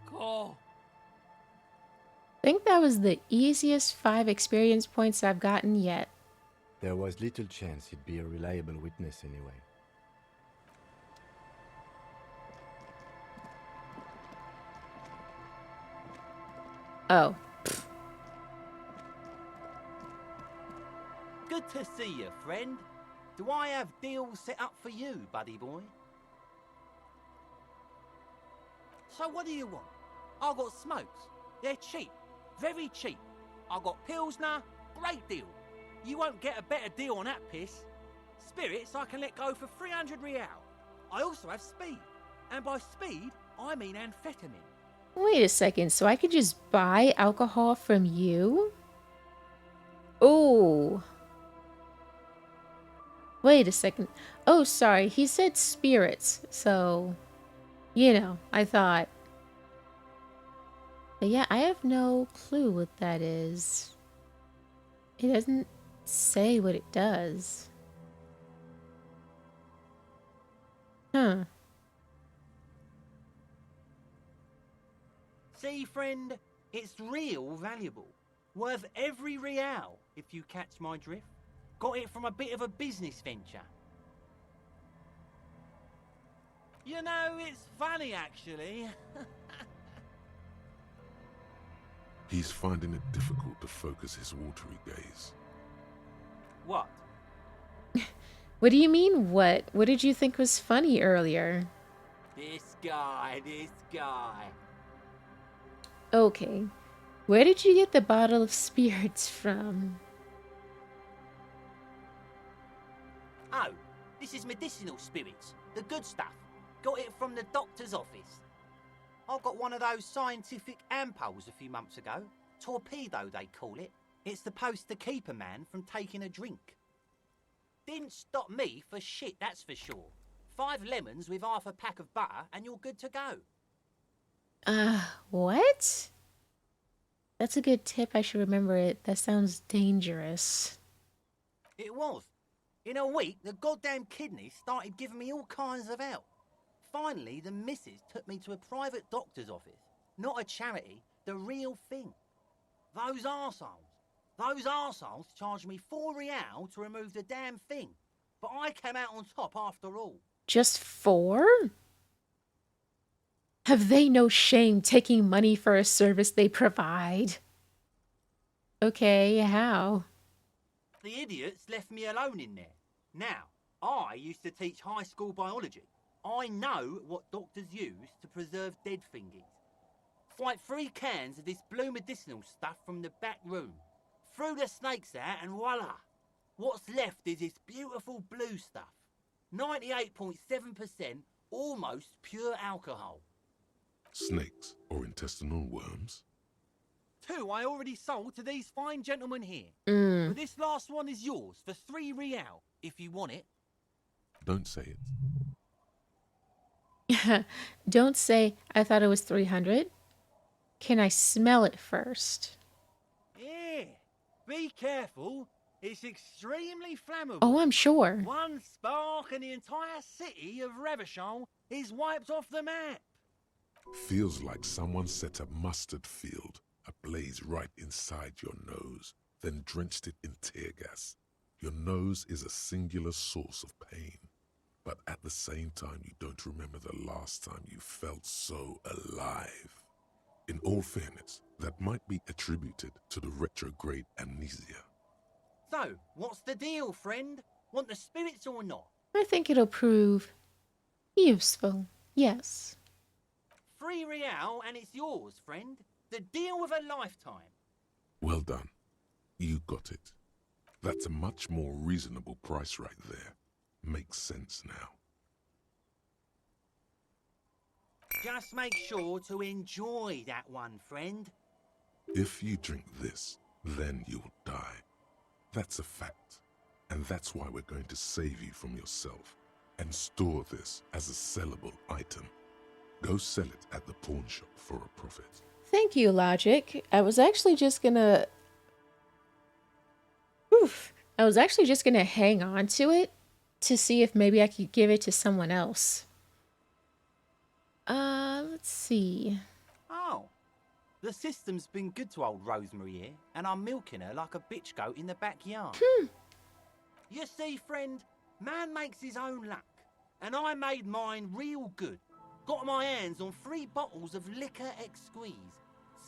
call. I think that was the easiest 5 experience points I've gotten yet. There was little chance he'd be a reliable witness anyway. Oh. Good to see you, friend. Do I have deals set up for you, buddy boy? So what do you want? I got smokes. They're cheap. Very cheap. I got Pilsner. Great deal. You won't get a better deal on that piss. Spirits I can let go for 300 real. I also have speed. And by speed, I mean amphetamine. Wait a second, so I could just buy alcohol from you? Oh. Wait a second. Oh, sorry, he said spirits, so, you know, I thought. But yeah, I have no clue what that is. It doesn't say what it does. Huh. See, friend, it's real valuable. Worth every real, if you catch my drift. Got it from a bit of a business venture. You know, it's funny, actually. He's finding it difficult to focus his watery gaze. What? What do you mean, what? What did you think was funny earlier? This guy. Okay. Where did you get the bottle of spirits from? Oh, this is medicinal spirits. The good stuff. Got it from the doctor's office. I got one of those scientific ampoules a few months ago. Torpedo, they call it. It's supposed to keep a man from taking a drink. Didn't stop me for shit, that's for sure. 5 lemons with half a pack of butter and you're good to go. What? That's a good tip. I should remember it. That sounds dangerous. It was. In a week, the goddamn kidneys started giving me all kinds of help. Finally, the missus took me to a private doctor's office. Not a charity, the real thing. Those arseholes charged me 4 real to remove the damn thing. But I came out on top after all. Just 4? Have they no shame taking money for a service they provide? Okay, how? The idiots left me alone in there. Now, I used to teach high school biology. I know what doctors use to preserve dead thingies. It's like 3 cans of this blue medicinal stuff from the back room. Threw the snakes out and voila! What's left is this beautiful blue stuff. 98.7% almost pure alcohol. Snakes or intestinal worms? 2 I already sold to these fine gentlemen here. But this last one is yours for 3 real, if you want it. Don't say it. Don't say, I thought it was 300. Can I smell it first? Yeah, be careful. It's extremely flammable. Oh, I'm sure. 1 spark and the entire city of Revachol is wiped off the map. Feels like someone set a mustard field ablaze right inside your nose, then drenched it in tear gas. Your nose is a singular source of pain, but at the same time you don't remember the last time you felt so alive. In all fairness, that might be attributed to the retrograde amnesia. So, what's the deal, friend? Want the spirits or not? I think it'll prove useful. Yes. 3 real and it's yours, friend. The deal of a lifetime. Well done. You got it. That's a much more reasonable price right there. Makes sense now. Just make sure to enjoy that one, friend. If you drink this, then you'll die. That's a fact. And that's why we're going to save you from yourself and store this as a sellable item. Go sell it at the pawn shop for a profit. Thank you, Logic. I was actually just gonna hang on to it to see if maybe I could give it to someone else. Let's see. Oh, the system's been good to old Rosemary here, and I'm milking her like a bitch goat in the backyard. You see, friend, man makes his own luck, and I made mine real good. Got my hands on 3 bottles of liquor exquise,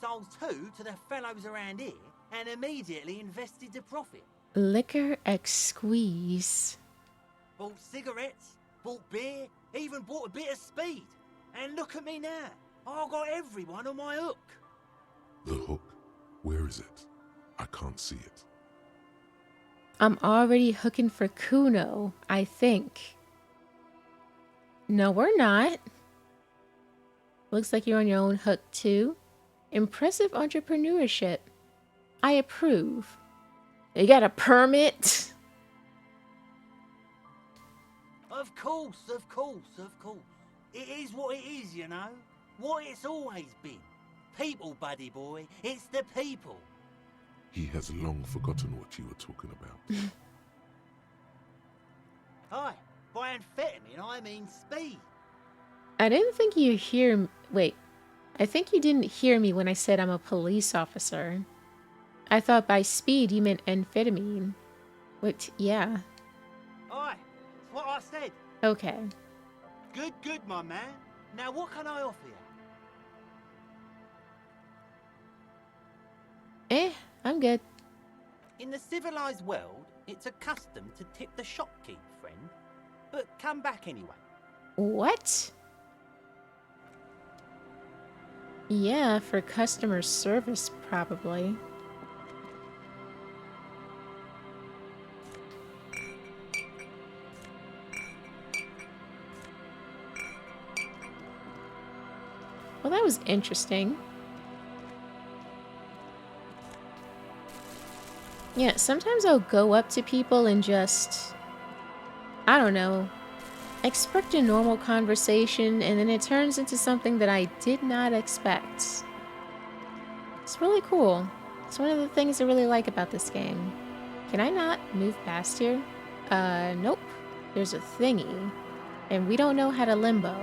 sold 2 to the fellows around here, and immediately invested the profit. Liquor exquise. Bought cigarettes, bought beer, even bought a bit of speed. And look at me now. I got everyone on my hook. The hook? Where is it? I can't see it. I'm already hooking for Kuno, I think. No, we're not. Looks like you're on your own hook, too. Impressive entrepreneurship. I approve. You got a permit? Of course. It is what it is, you know. What it's always been. People, buddy boy. It's the people. He has long forgotten what you were talking about. Hi, by amphetamine, I mean speed. I didn't think you hear... Wait. I think you didn't hear me when I said I'm a police officer. I thought by speed you meant amphetamine. Wait, yeah. Aye, it's what I said. Okay. Good, my man. Now what can I offer you? I'm good. In the civilized world, it's a custom to tip the shopkeep, friend. But come back anyway. What? Yeah, for customer service, probably. Well, that was interesting. Yeah, sometimes I'll go up to people and just, I don't know, expect a normal conversation, and then it turns into something that I did not expect. It's really cool. It's one of the things I really like about this game. Can I not move past here? Nope. There's a thingy, and we don't know how to limbo.